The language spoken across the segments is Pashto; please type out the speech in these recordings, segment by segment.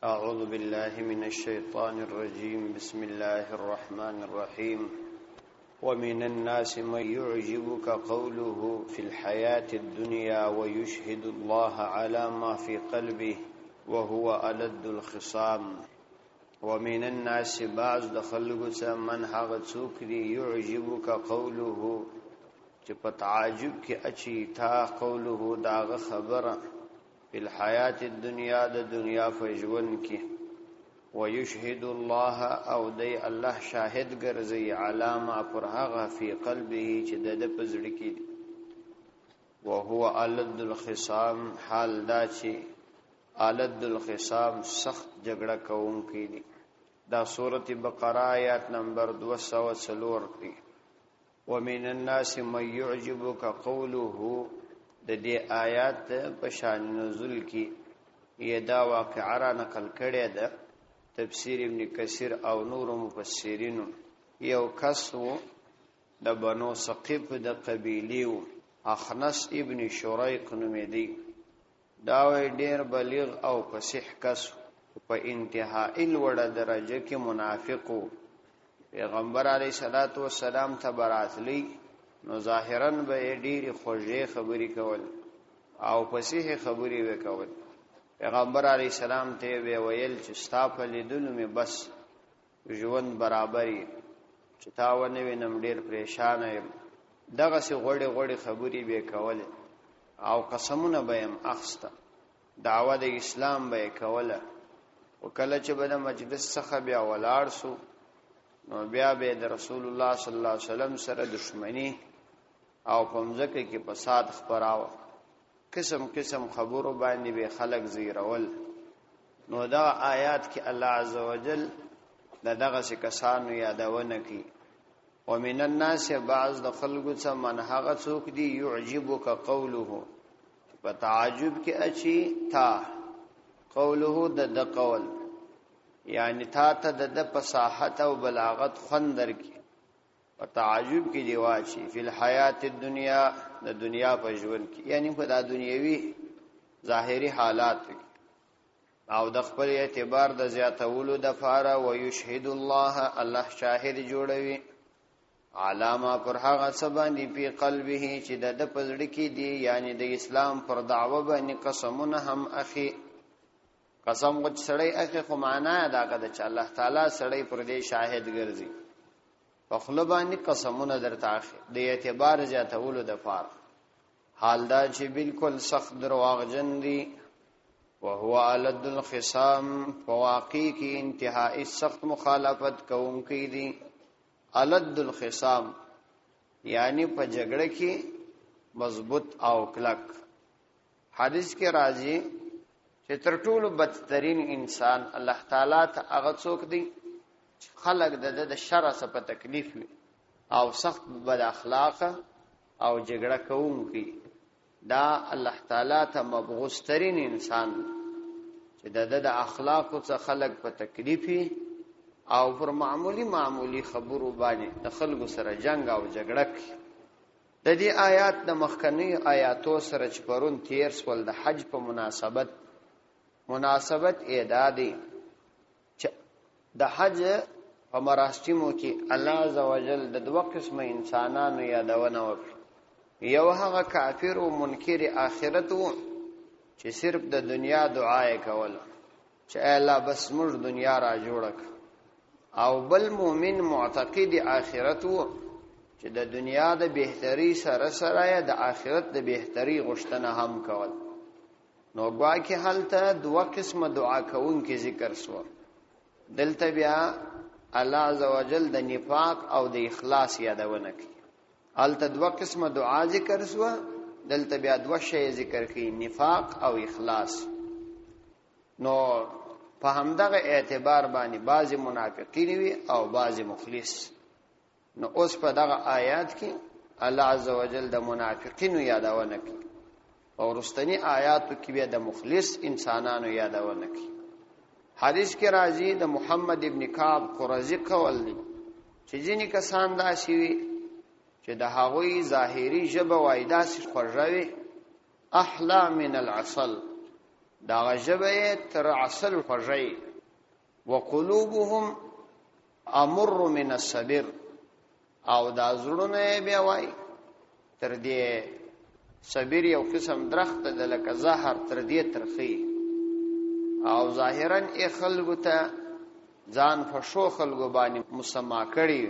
أعوذ بالله من الشيطان الرجيم بسم الله الرحمن الرحيم ومن الناس من يعجبك قوله في الحياة الدنيا ويشهد الله على ما في قلبه وهو ألد الخصام ومن الناس بعض دخلقس من حغتسوك دي يعجبك قوله چې په تعجب کې اچي تا قوله داغه خبره په الحیات الدنیا د دنیا په ژوند کې ويشهد الله او دی الله شاهد ګرځي علامه پر هغه په قلبه چې د پزړه کې دي وهو الد الخصام حال دا چې الد الخصام سخت جګړه کوونکی دي دا سورۃ بقره آیات نمبر 204 دی ومن الناس من يعجبك قوله د دې آیات په شان نزول کې یدا واقعا را نقل کړي ده تفسیر ابن کثیر او نور مفسرین یو کسو د بنو ثقيف د قبيلیو اخنس ابن شریق نومېدی دا ډېر بلیغ او فصیح کس په انتهائی لوړه درجه کې منافقو پیغمبر علیه الصلاۃ والسلام ته براتلی نو ظاهرا به ډېری خوږې خبرې کول او فصیح خبرې وکول پیغمبر علیه السلام ته ویل چې ستا په لیدلو مې بس ژوند برابرې چې تا ونه وینم ډېر پریشان یم دغه سي غوړې غوړې خبرې به کول او قسمونه به يم اخسته دعوه د اسلام به کوله وکله چې به د مجلس څخه بیا ولاړ سو نو بیا به د رسول الله صلی الله علیه وسلم سره دښمنی او پمځکه کې فساد خبراوه قسم قسم خبرو باندې به خلق زیرول نو دا آیات کې الله عزوجل دغه کسانو یادونه کوي ومن الناس بعض د خلقو څخه من هغه څوک دی يعجبك قوله په تعجب کې اچي تا قوله د قول یعنی تا ته د فصاحت او بلاغت خوندر کی او تعجب کی دی واچی فی الحیات الدنیا د دنیا په ژوند کې یعنی په د دنیوي ظاهری حالات او د خپل اعتبار د زیاتولو د فاره او یشهد الله الله شاهد جوړوي علامه پر هغه سبانی په قلبه چې د پزړه کې دی یعنی د اسلام پر دعوه باندې قسمونه هم اخی قسم غوښ سړی اخی خو معنا دا کده چې الله تعالی سړی پر دې شاهد ګرځي په خپل باندې قسمونه درته اخی د اعتبار زیاتولو د فار حال دا چې بالکل سخت درواغجن دي وهو الد الخصام فواقی کی انتهائی سخت مخالفت کوونکی دي الد الخصام یعنی په جګړه کې مضبوط او کلک حدیث کې راځي چې تر ټولو بدترین انسان الله تعالی ته هغه څوک دی خلق د شر څخه په تکلیف وي او سخت بد اخلاق او جګړه کوونکی دا الله تعالی ته مبغوث ترین انسان چې د اخلاق څخه خلق په تکلیف او پر معمولی خبرو باندې د خلکو سره جنگ او جګړه کوي د دې آیات د مخکنی آیاتو سره چې پرون تیر سول د حج په مناسبت اعدادي چې د حج په مراسمو کې الله عزوجل د دوه قسمه انسانانو یادونه وکړه یو هغه کافر او منکر آخرت وو چې صرف د دنیا دعای کوله چې الله بس موږ دنیا را جوړه او بل مومن معتقد آخرت وو چې د دنیا د بهتري سره سره د آخرت د بهتري غوښتنه هم کول نو گواکه حالته دوه قسمه دعا کوونکې ذکر سو دلته بیا الله عزوجل د نفاق او د اخلاص یادونه کوي حالته دوه قسمه دعا ذکر سو دلته بیا دوه شی ذکر کوي نفاق او اخلاص نو په همدغه اعتبار باندې بعضی منافقین وي او بعضی مخلص نو اوس په دغه آیات کې الله عزوجل د منافقینو یادونه کوي او رستنی آیاتو کې بیا د مخلص انسانانو یادونه کوي حدیث کې راځي د محمد ابن کعب قرظی قول دی چې ځینې کسان داسي وي چې د هغوی ظاهری ژبه وایدا سي خوږوي احلا من العسل دا غجبه تر عسل خوږی وقلوبهم امر من الصبر او دا زړونه بیا وای تر دې صبر یو قسم درخت د لکه زهر تر دې ترخی او ظاهرا ای خلقو ته ځان فشو خلقو باندې مسما کړی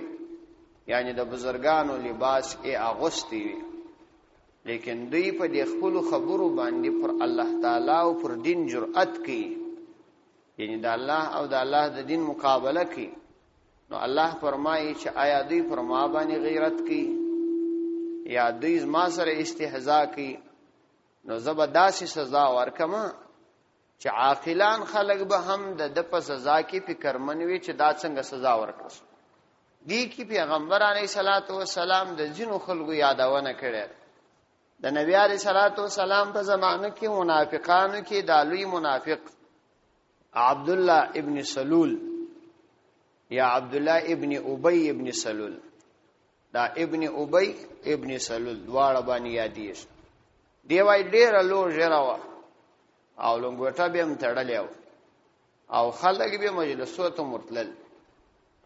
یعنی د بزرګانو لباس ای اغوستی لیکن دوی په دې خپل خبرو باندې پر الله تعالی او پر دین جرأت کوي یعنی د الله او د الله د دین مقابله کوي نو الله فرمایي چې آیا دوی پر ما باندې غیرت کوي یا دوی ما سره استهزاء کوي نو زبرداسي سزا ورکما چې عاقلان خلق به هم د په سزا کې فکر منوي چې دا څنګه سزا ورکړي دی کې پیغمبر علیه صلوات و سلام د جنو خلقو یادونه کړي د نبی علیه صلوات و سلام په زمانه کې منافقانو کې د لوی منافق عبد الله ابن سلول یا عبد الله ابن ابي ابن سلول دا ابن ابي ابن سلول دواړه باندې یادېش دی وای ډیر لو ژراوه او لنګوټه به هم تړلې او خلک به مجلسو ته مرتلل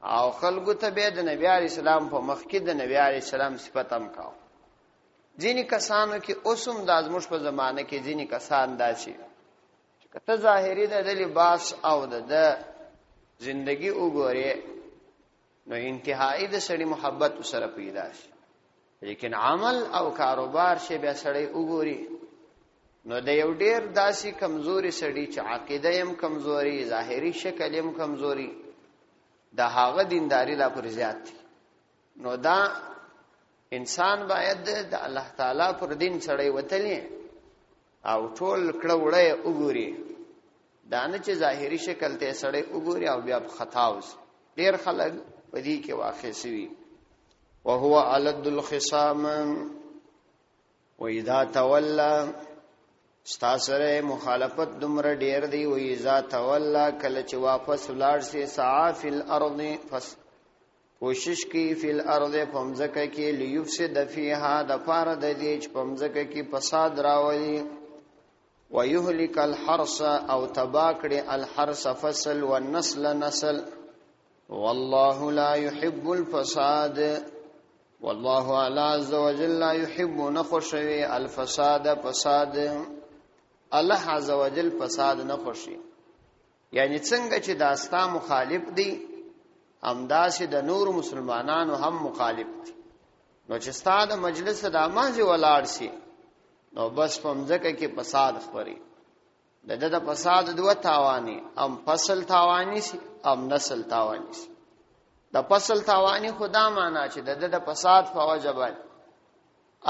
او خلکو ته به د نبی عليه السلام په مخ کې د نبی عليه السلام صفات هم کاو ځینې کسانو کې اوسم د ازموش په زمانه کې ځینې کسان داسي کته ظاهري د لباس او د زندگی وګوري نو انتهایی د سړی محبت سره پیدا شي لیکن عمل او کاروبار شی بیا سړی وګوري نو د یو ډیر داسي کمزوري سړی چې عقیده هم کمزوري ظاهري شکل هم کمزوري د هغه دینداری لا پر زیات نو دا انسان باید د الله تعالی پر دین سړی وتلی او ټول کړه وړه وګوري دا نه چې ظاهري شکل ته سړی وګوري او بیا خطا وس ډیر خلک ودی کې واقع سوي وهو علد الخصام واذا تولى استاسره مخالفت دمر ډیر دی واذا تولى کله چې واپس ولاړ سي سعى في الارض فس کوشش کی فی الارض پمزکه کې لیفسد فیها د فار د دې پمزکه کې فساد راولي ويهلك الحرث او تباکړي الحرث فصل والنسل نسل والله لا يحب الفساد والله عز وجل لا يحب نخشوي الفساد فساد الله عز وجل فساد نخشي یعنی څنګه چې داستا مخالف دي همداسې د نور مسلمانانو هم مخالف دي نو چې ستاد مجلس د امازي ولاړ شي نو بس پمځکه کې فساد خوري د فساد دوه تاوانی ام فصل تاوانی سي ام نسل تاوانی سي د فصل تاوانی خدا معنا چې د فساد په وجبه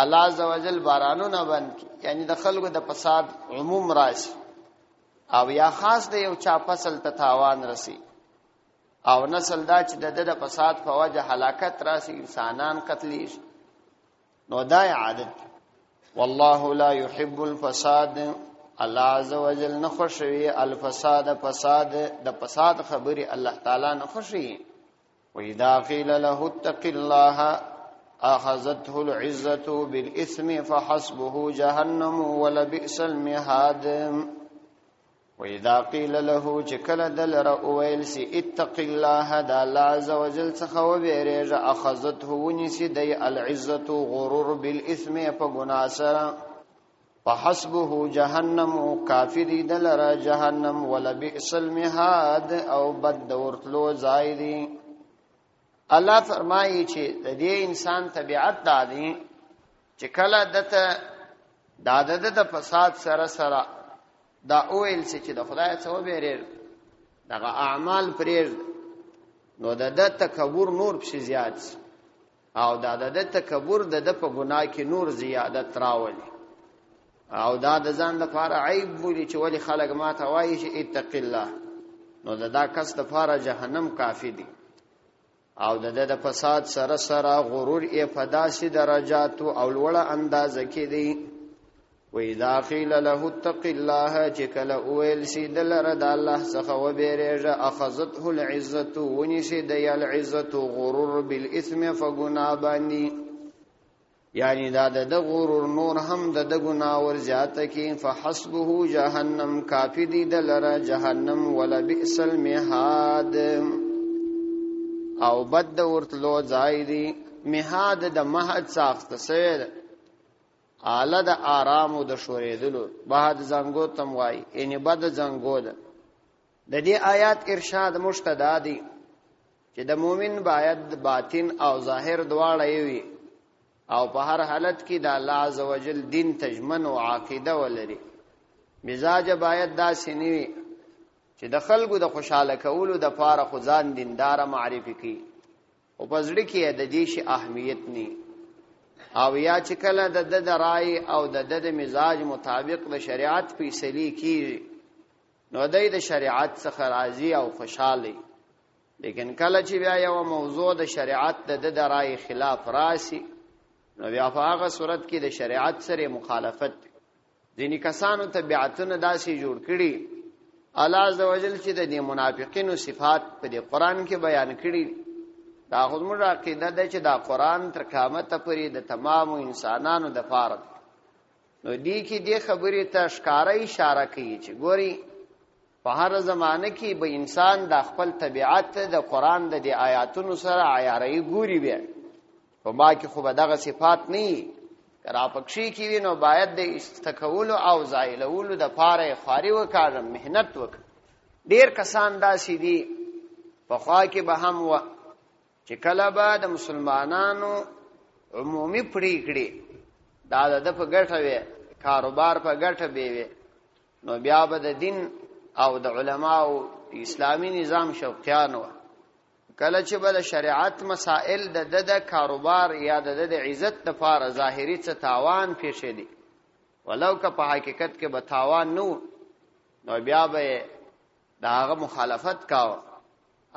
الله عزوجل بارانونه بند یعنی د خلکو د فساد عموم راشي او یا خاص د یو چا فصل ته تاوان رسی او نسل دا چې د فساد په وجه هلاکت راشي انسانان قتل نو دا عادت والله لا يحب الفساد الله عز وجل نخشوي الفساد فساد د فساد خبري الله تعالی نخشوي واذا قيل له اتق الله اخذته العزه بالاثم فحسبه جهنم ولبئس المهاد واذا قيل له جكل دل رؤيل سي اتق الله دا الله عز وجل څخه وبېریږه اخذته ونسي دی العزه غرور بالاثم فغناسر فحسبه جهنم کافر دل را جهنم ولبئس المهاد او بد ورتلو زائدي الله فرمایي چې د دې انسان طبيعت دادي چې کله دته د فساد سره سره دا اویل چې د خدای څخه وبېریږي دغه اعمال پرېږ نو د تکبر نور په زیات او د تکبر د په ګناه کې نور زیادت راولي او دا د ځان لپاره عیب بولی چې ولی خلک ما ته وایي چې اتق الله نو دا کس لپاره جهنم کافی دی او د فساد سره سره غرور یې په داسې درجات او لوړه اندازه کې دی وَإِذَا قِيلَ لَهُ اتَّقِ اللَّهَ جِكَلَ أُوَيْلْ سِيدَ لَرَدَ اللَّهِ سَخَ وَبِرِجَ أَخَذَتْهُ یعنی دا د غرور نور هم د ګناه ور زیاته کی فحسبه جهنم کافی دی دلره جهنم ولا بئس المهاد او بد ورتلو ځای دی مهاد د مهد ساخت سید اعلی د آرام او د شوریدلو بعد زنګو تم وای ان بد زنګو ده د دې آیات ارشاد مشتدادی چې د مؤمن باید باطن او ظاهر دواړه وي او په هر حالت کې د الله عزوجل دین تجمن او عقیده ولري مزاج باید داسې نیوي چې د خلکو د خوشاله کولو د پاره خو ځان دیندار معرفي کی او پزړه کې د دې شي اهمیت ني او یا چې کله د رائے او د مزاج مطابق د شریعت فیصله کیږي نو د شریعت څخه راضي او خوشاله لیکن کله چې بیا یو موضوع د شریعت د رائے خلاف راسي نو بیا په هغه صورت کې د شریعت سره مخالفت ځینې کسانو تبعاتونه داسې جوړ کړي الله عزوجل چې د منافقینو صفات په دې قران کې بیان کړي دا خو موږ عقیده ده چې دا قران تر قیامت پورې د تمام انسانانو د پاره نو دې کې دې خبرې ته ښکارا اشاره کوي چې ګوري په هر زمانه کې به انسان د خپل طبيعت د قران د آیاتونو سره عیاري ګوري بیا په ما کې خو به دغه صفات نه کرا پکشي کې نو باید د استکول او زایلولو د پاره خاري وکړم مهنت وک ډیر کسان دا سیدي په خوا کې به هم و چې کله به د مسلمانانو عمومي پړی کړي دا د په ګټه وي کاروبار په ګټه به نو بیا به د دین او د علماو اسلامی نظام شوقیانو کله چې بل شریعت مسائل د کاروبار یا د عزت لپاره ظاهری څه تاوان پیښ دي ولو که په حقیقت کې به تاوان نو بیا به داغه مخالفت کاو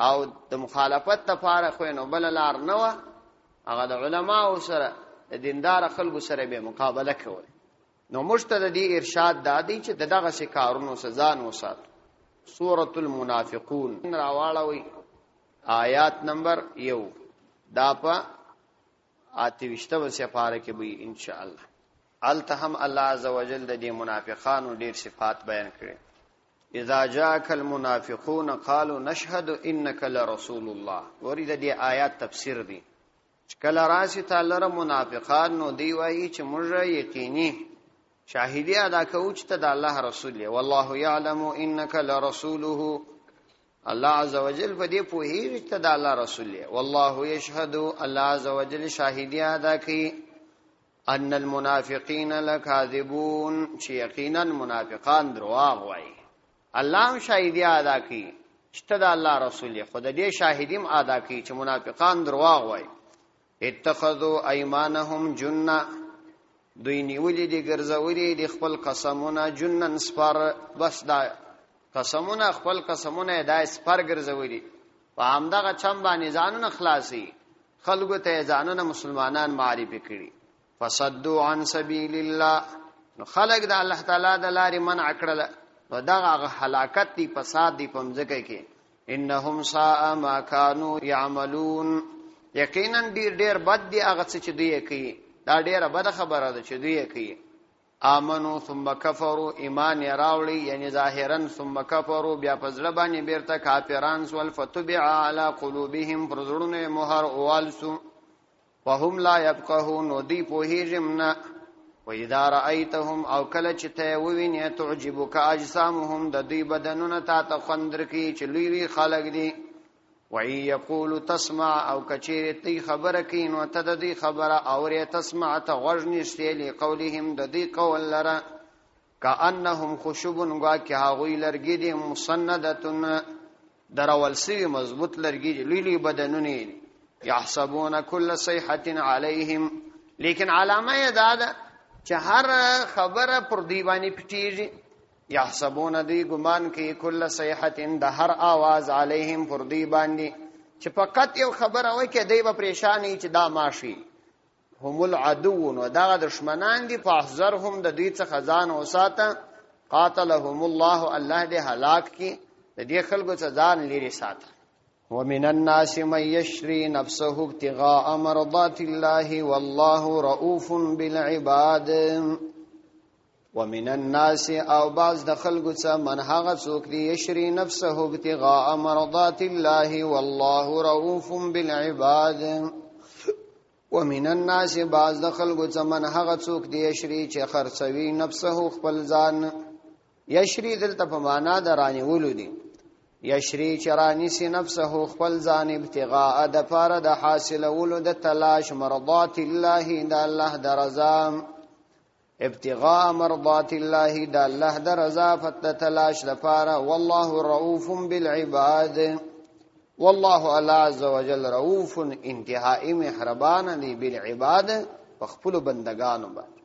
او د مخالفت لپاره خو نو بل لار نه و هغه د علماو سره د دیندار خلکو سره به مقابله کوي نو مشتدی ارشاد دادی چې دغه شکارونو سزا نو سات سورۃ المنافقون راواړوي آیات نمبر 1 دا په 28 سپاره کې به ان شاء الله التهم الله عزوجل د دې منافقانو ډیر صفات بیان کړي اذا جاءك المنافقون قالوا نشهد انك لرسول الله ورید دې آیات تفسیر دي کله راشي تعالی را منافقان نو دی وایي چې موږ یقیني شاهدی ادا کوو چې ته د الله رسول یې والله يعلم انك لرسوله الله عزوجل په دې پوهیږي چې د الله رسول دی والله يشهد الله عزوجل شاهدی ادا کوي ان المنافقین لکاذبون چې یقینا منافقان دروغ وایي الله شاهدی ادا کوي چې د الله رسول دی خود دې شاهدیم ادا کوي چې منافقان دروغ وایي اتخذوا ايمانهم جنة دوی نیولې دي ګرځولې دي خپل قسمونه جنن سپر بس دا قسمونه خپل قسمونه دای سپر ګرځولي په همدغه چم باندې ځانونه خلاصي خلکو ته ځانونه مسلمانان معرفي کړي فصدوا عن سبيل الله نو خلق د الله تعالی د لارې منع کړل نو دغه هلاکت دي فساد دي پمځکه کې انهم ساء ما كانوا يعملون یقینا ډیر بد دي هغه څه چې دوی کوي دا ډیره بد خبره ده چې دوی کوي آمنو ثم کفروا ایمان راوړي یعنی ظاهرا ثم کفروا بیا پزړه باندې بیرته کافران سول فتبع على قلوبهم فرزړونه مهر اوالسو وهم لا يفقهون ودي پوهیږم واذا رايتهم او کله چې ته ووینې تعجبك اجسامهم د دې بدنونه تا خندر کی چې لوی خلق دي وای یقول تسمع او کچیر تی خبره کین او تددی خبره اورې تسمع ته غوږنیشته لقولهم د دې قول لره کانهم خشب غوا کې هغوی لرګي دي مسندتن درول سی مضبوط لرګي لوی بدنونه يحسبون كل صيحه عليهم لیکن علامه دا چې هر خبره پر دیوانی پټیږي یحسبون دی ګمان کوي کله صیحه د هر आवाज علیهم پر دی باندې چې فقط یو خبره وای کې دی به پریشانی چې دا ماشي هم العدو نو دا دشمنان دي فاحذرهم د دې څخه ځان اوساته قاتلهم الله الله دې هلاک کی د دې خلکو څخه ځان لري ساته ومن الناس من يشري نفسه ابتغاء مرضات الله والله رؤوف بالعباد. ومن الناس او بعض د خلکو څخه من هغه څوک دی یشری نفسه ابتغاء مرضات الله والله رؤوف بالعباد. ومن الناس بعض د خلکو څخه من هغه څوک دی یشری چې خرڅوي نفسه خپل ځان. یشری دلته په معنا د رانیولو دی. یشری چرانی سی نفسه خپل ځان ابتغاء د پاره د حاصلولو د تلاش مرضات الله د الله د رضا. ابتغاء مرضات الله د الله د رضا فت تلاش لپاره. والله رؤوف بالعباد. والله عز وجل رؤوف انتهائی مهربان دی بالعباد خپل بندگانو باندې.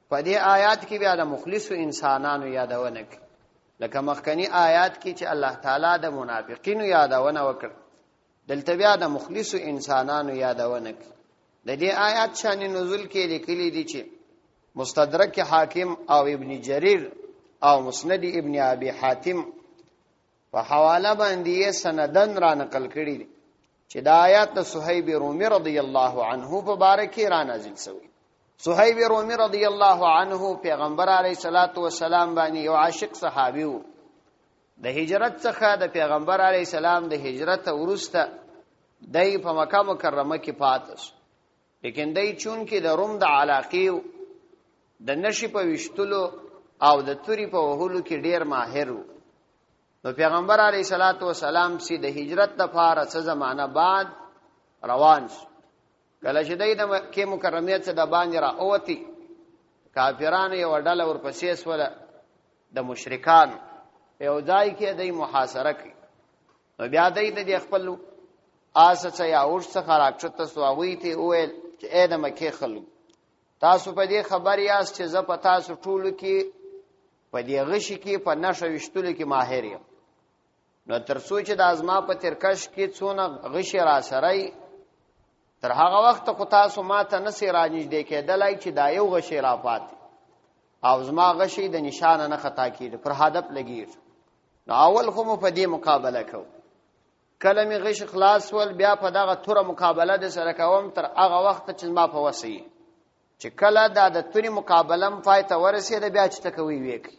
په دې آیات کې بیا د مخلص انسانانو یادونه کوي. لکه مخکنی آیات کې چې الله تعالی د منافقینو یادونه وکړ، دلته بیا د مخلص انسانانو یادونه کوي. د دې آیات شان نزول کې لیکلي دي چې مستدرک حاکم او ابن جریر او مسند ابن ابي حاتم په حواله باندې سندن را نقل کړي دي چې د آیات د صہیب رومی رضی الله عنه په باره کې را نازل شوی. صہیب رومی رضی الله عنه پیغمبر علیه الصلاۃ والسلام باندې یو عاشق صحابي وو. د هجرت څخه د پیغمبر علیه السلام د هجرت وروسته دای په مکه مکرمه کې پاتش، لیکن دای چون کې د روم د علاقې د نشي په وشتلو او د توري په وهلو کې ډیر ماهر وو. نو پیغمبر علیه الصلاۃ والسلام سي د هجرت لپاره څه زمانہ بعد روان شو. کله چې دای د مکه مکرمه څخه د باندې را اوتی، کافرانو یو ډله ورپسې سوله د مشرکان یو ځای کې دای محاصره کړ. نو بیا دای د خپل آس څخه یا اوښ څخه راکښته سواوی ته وویل چې اې د مکه خلک، تاسو په دې خبر یاست چې زه په تاسو ټولو کې په دې غشي کې په نشه وشتلو کې ماهر یم. نو تر څو چې د ازما په ترکش کې څونه غشي را سره تر هغه وخت خو تاسو ماته نسی رانږدې کېدلای چې دا یو غشي را پاتې او زما غشي د نشانه نه خطا کېږي پر هدف لګیر. نو اول خو مو په دې مقابله کو، کله می غش خلاص ول بیا په دغه توره مقابله د سره کوم تر هغه وخت چې ما په وسی چې کله د توري مقابله پای ته ورسېده بیا چې تکوي ویک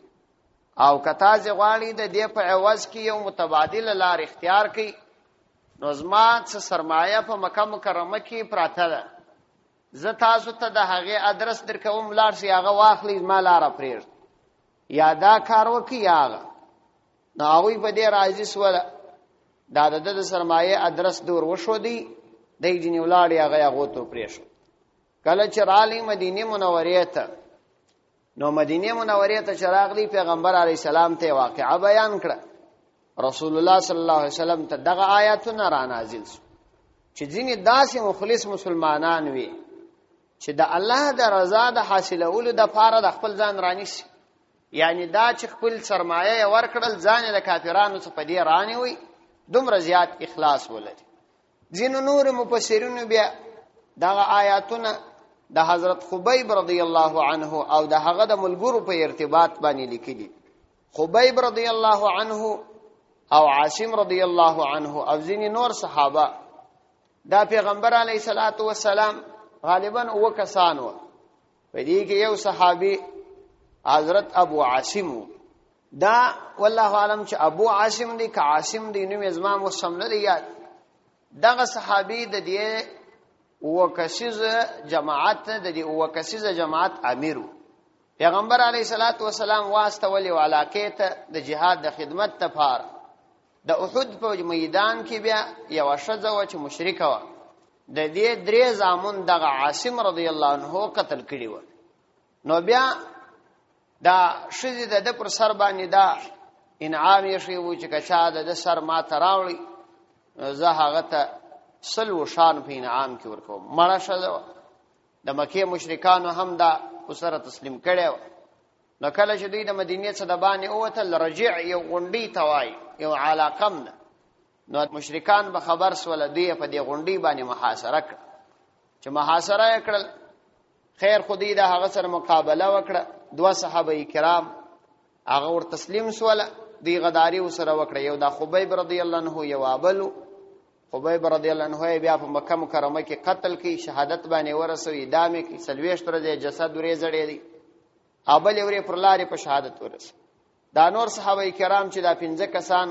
او کتا ځ غواړي د دې په عوض کې یو متبادل لار اختیار کړي. نو زما څه سرمایه په مکه مکرمه کې پراته ده، زه تاسو ته د هغې ادرس درکوم، لاړ شئ هغه واخلئ، زما لاره پرېږدئ، یا دا کار وکړئ یا هغه. نو هغوی په دې راضي سوله. دا د ده د سرمایې ادرس دور وښودی، دی ځینې ولاړې هغه یې هغو ته پرېښود. کله چې راغلی مدینې منورې ته، نو مدینې منورې ته چې راغلی پیغمبر علیه السلام ته واقعه بیان کړه. رسول الله صلی الله علیه وسلم ته دغه آیاتونه را نازل شو چې ځینې داسې مخلص مسلمانان وي چې د الله د رضا د حاصلولو د پاره د خپل ځان رانیسي، یعنی دا چې خپل سرمایه یې ورکړل ځان د کافرانو څخه په دې رانیوي، دومره زیات اخلاص ولري. ځینو نور مفسرینو بیا دغه آیاتونه د حضرت خبیب رضی الله عنه او د هغه د ملګرو په ارتباط باندې لیکلي. خبیب رضی الله عنه او عاصم رضی الله عنه او ځینې نور صحابه دا پیغمبر علیه الصلاۃ والسلام غالبا او کسان و. په دې کې یو صحابي حضرت ابو عاصم دا والله عالم چې ابو عاصم دی که عاصم دی نوم ازمام وسم نه دی یاد. دغه صحابي د دې وکسیزه جماعت امیر. پیغمبر علیه الصلاۃ والسلام واسطه ولي علاقه ته د جهاد د خدمت لپاره د احد په میدان کې بیا یو شذ و چې مشرک و، د دې درې زامن دغه عاصم رضی الله عنه قتل کړي و. نو بیا دا شذ د پر سر باندې دا انعام یې شی و چې کچا د سر ما تراوړي زه هغه ته سلو شان په انعام کې ورکوم. مړه شذ د مکه مشرکانو هم دا وسره تسلیم کړي. نو کله چې دوی د مدینې څخه د باندې اوتل رجع یو غونډي توای یو علاقم ده، نو مشرکان به خبر سول دی په دې غونډي باندې محاصره کړ. چې محاصره کړل خیر خودی د هغه سره مقابله وکړه. دوه صحابه کرام هغه ور تسلیم سول، دی غداری وسره وکړه. یو د خبیب رضی الله عنه یو ابلو خبیب رضی الله عنه بیا په مکه مکرمه کې قتل کی، شهادت باندې ورسوي، دامه کې 40 ورځې جسد ورې زړې دي، ابل ورې پر لارې په شهادت ورسي. دا نور صحابه کرام چې دا 15 کسان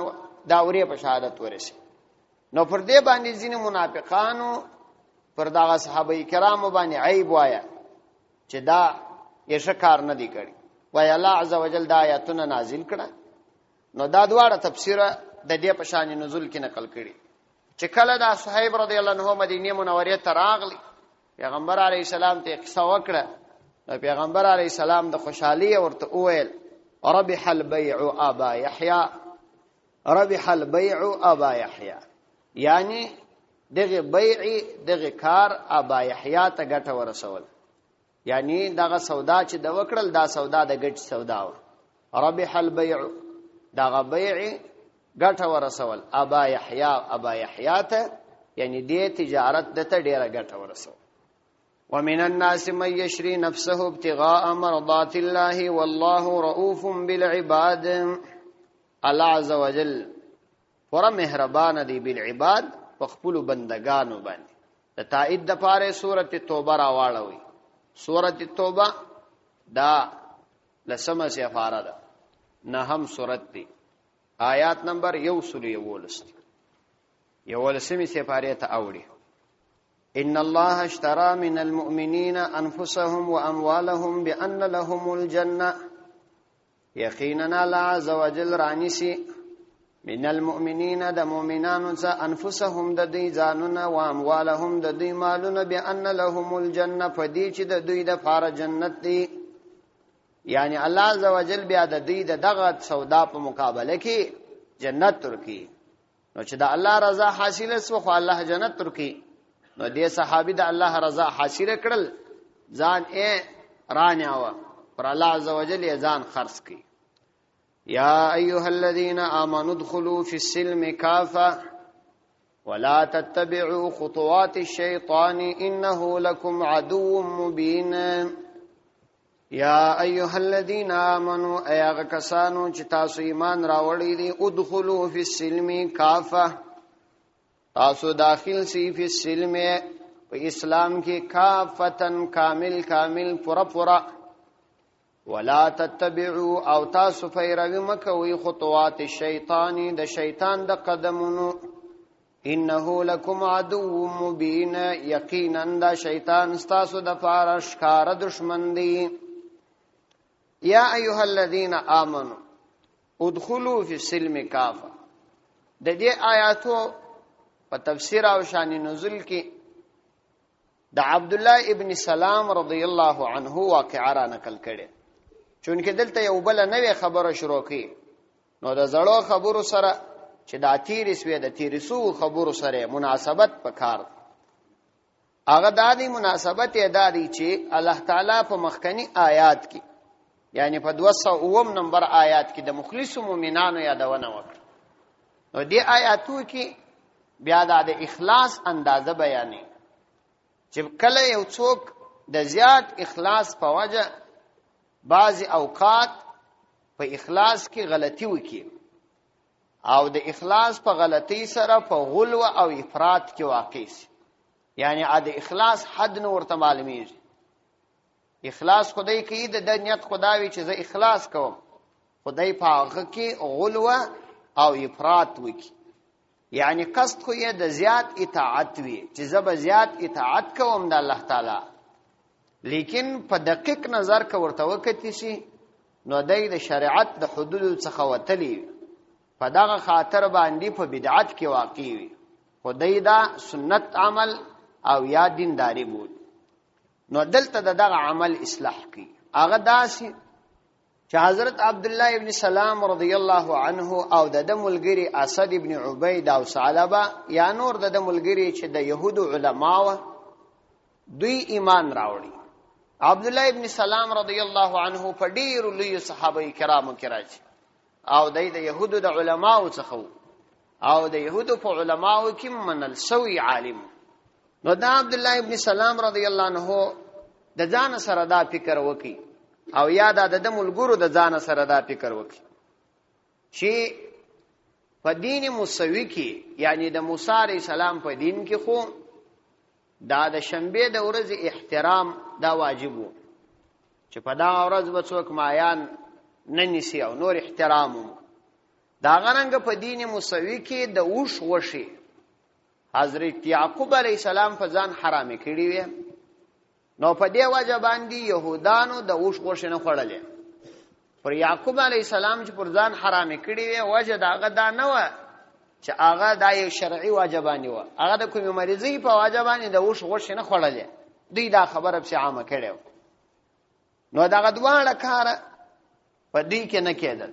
دا ورې په شهادت ورسي. نو پر دې باندې ځینې منافقانو پر دا صحابه کرام باندې عیب وایا چې دا یې شکار نه دی کړی، وای الله عزوجل دا آیاتونه نازل کړه. نو دا دواړه تفسیر د دې په شان نزول کې نقل کړي چې کله دا صہیب رضی الله عنه مدینه منوره ته راغلی، پیغمبر علیه السلام ته قصه وکړه. نو پیغمبر علیه السلام د خوشحالي ورته وویل ربح البيع ابا يحيى، ربح البيع ابا يحيى، یعنی دغه بیع دغه کار ابا یحیی ته ګټه ورسول، یعنی دغه سودا چې د وکړل دا سودا د ګټ سودا و. ربح البيع دغه بیع ګټه ورسول ابا یحیی ته، یعنی دې تجارت د ته ډیره ګټه ورسول. ومن الناس من يشري نفسه ابتغاء مرضات الله والله رؤوف بالعباد. الله عز وجل پورا مهربان دی بالعباد په خپل بندگانو باندې. د تایید د پاره سورته توبه راواړوي. سورته توبه دا لسمه سفاره ده، نهم سورته دی، آیات نمبر 111 یولسمه سفاره ته اوړي. ان الله اشترى من المؤمنين انفسهم واموالهم بان لهم الجنه، یقینا الله عز وجل رانیسی من المؤمنین د مؤمنانو څخه انفسهم د دوی ځانونه او اموالهم د دوی مالونه بان لهم الجنه، فدی چې د دوی د فار جنت دی. یعنی الله عز وجل بیا د دوی د دغه سودا په مقابله کې جنت ترکی. نو چې د الله رضا حاصله سو خو الله جنت ترکی. نو دې صحابي د الله رضا حاصله کړل، ځان یې رانیاوه پر الله عز وجل یې ځان خرڅ کړي. یا ایها الذين آمنوا ادخلوا في السلم كافة ولا تتبعوا خطوات الشيطان انه لكم عدو مبين. یا ایها الذين آمنوا ایغه کسانو چې تاسو ایمان راوړی دي، ادخلوا في السلم كافة، تاسو داخل سی فی السلم په اسلام کې کافتن کامل پورا ولا تتبعوا او تاسو پیروي مکوئ خطوات الشیطان د شیطان د قدمونو، انه لکم عدو مبین، یقینا دا شیطان ستاسو د پاره ښکار دشمن دی. یا ایها الذین آمنوا ادخلوا فی السلم کافه. د دې آیاتو په تفسیر او شان نزول کې د عبد الله ابن سلام رضی الله عنه واقعه را نقل کړي، چونکه دلته یو بل نوې خبره شروع کړي. نو د زړو خبرو سره چې د تیرسوي د تیرسو خبرو سره مناسبت پکار. هغه د دې مناسبت یې دادی چې الله تعالی په مخکنی آیات کې، یعنی په 209 نمبر آیات کې د مخلص مؤمنانو یادونه وکړه. نو دې آیاتو کې بیا د اخلاص اندازه بیانې چې کله یو څوک د زیات اخلاص په وجه بعضی اوقات په اخلاص کې غلطي وکړي او د اخلاص په غلطي سره په غلو او افراط کې واقع شي، یعنی د اخلاص حد نو ورته معلومیږي. اخلاص خدای کې د نیت خدای چې زه اخلاص کوم، خدای په هغه کې غلو او افراط وکړي، یعنی قصد خو یې د زیات اطاعت وي چې زه به زیات اطاعت کوم د الله تعالی، لیکن په دقیق نظر که ورته وکتي شي نو د شریعت د حدود څخه وتلی په دغه خاطر باندې په بدعت کې واقع وي. خدای دا سنت عمل او یا دینداری بود. نو دلته دغه عمل اصلاح کی. هغه داسې چې حضرت عبد الله ابن سلام رضی الله عنه او د ملګری اسد ابن عبید او ثعلبه یا نور د ملګری چې د يهودو علماو دوی ایمان راوړي. عبد الله ابن سلام رضی الله عنه په ډیرو لوی صحابه کرامو کې راځي او د يهودو د علماو څخه او د يهودو په علماو کې منل سوی عالم. نو دا عبد الله ابن سلام رضی الله عنه د ځان سره دا فکر وکي او یا د ملګرو د ځان سره دا فکر وکي چې په دین موسوي کې یعنی د موسی علیه السلام په دین کې خو دا د شنبه د ورځې احترام دا واجب وو چې په دا ورځ به څوک مایان نه نیسي او نور احترام وو. دا غرنګ په دین موسوي کې د اوښ غوښې حضرت یعقوب علیه السلام په ځان حرام کړی وي، نو په دې وجه باندې يهودانو د اوښ غوښې نه خوړلې. پر یعقوب علیه السلام چې پر ځان حرام کړی وي وجه داغه دا نه و چې هغه د یو شرعي واجبانی و، هغه د کومې مریضۍ په واجبانی د اوښ غوښې نه خوړلې. دوی دا خبره په عامه کړې، نو داغه دواړه کار په دې کې نه کېدل.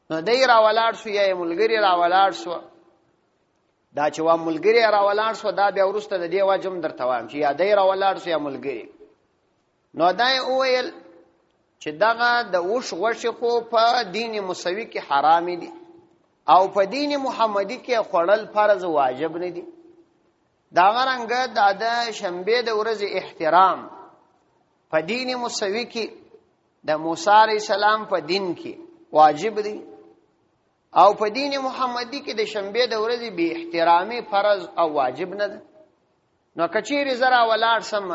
نو دای را ولاړ شو یا ملګری را ولاړ شو، دا چې وا ملګری را ولاړ شو دا بیا ورسته د دې واجب درته وایم چې یا دای را ولاړ شو یا ملګری. نو دای اویل چې دغه د اوښ غوښې خو په دین موسوي کې حرام دي او په دین محمدي کې خوړل فرض واجب نه دي. دا غرنګ د شنبه د ورځې احترام په دین موسوي کې د موسی علیه السلام په دین کې واجب دي او په دین محمدي کې د شنبه د ورځې به احترامي فرض او واجب نه ده. نو کچېری زرا ولاړ سم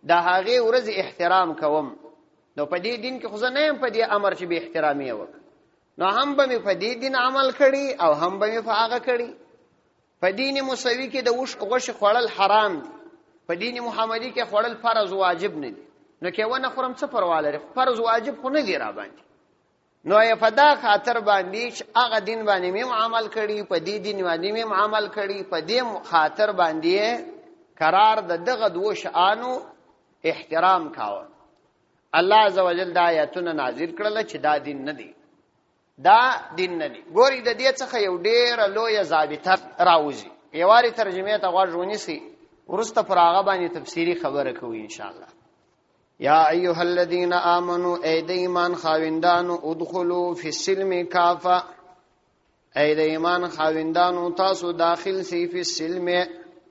د هغه ورځې احترام کوم، نو په دې دین کې خو نه يم په دې امر چې به احترامي وکړه، نو هم به په دې دین عمل کړي او هم به په هغه کړي. په دین موسوي کې د اوښ غوښې خوړل حرام دي، په دین محمدي کې خوړل فرض واجب نه دي. نو کې ونه خورم څه پروا لري، فرض واجب خو نه دی را باندې. نو یې فدا خاطر باندې چې هغه دین باندې مې عمل کړي، په دې دین باندې مې عمل کړي، په دې خاطر باندې قرار د دغه دوه شانو احترام کاوه. الله عزوجل دا آیاتونه نازل کړل چې دا دین نه دی، دا دین نه دی. ګوري د دې څخه یو ډېر لوی ضابطه راوځي، یواري ترجمه ته غوږ ونیسي، ورسته پر هغه باندې تفسیری خبره کوي ان شاء الله. یا ایها الذین آمنوا ای د ایمان خاوندانو ادخلوا فی السلم کافه، ای د ایمان خاوندانو تاسو داخل سی فی السلم.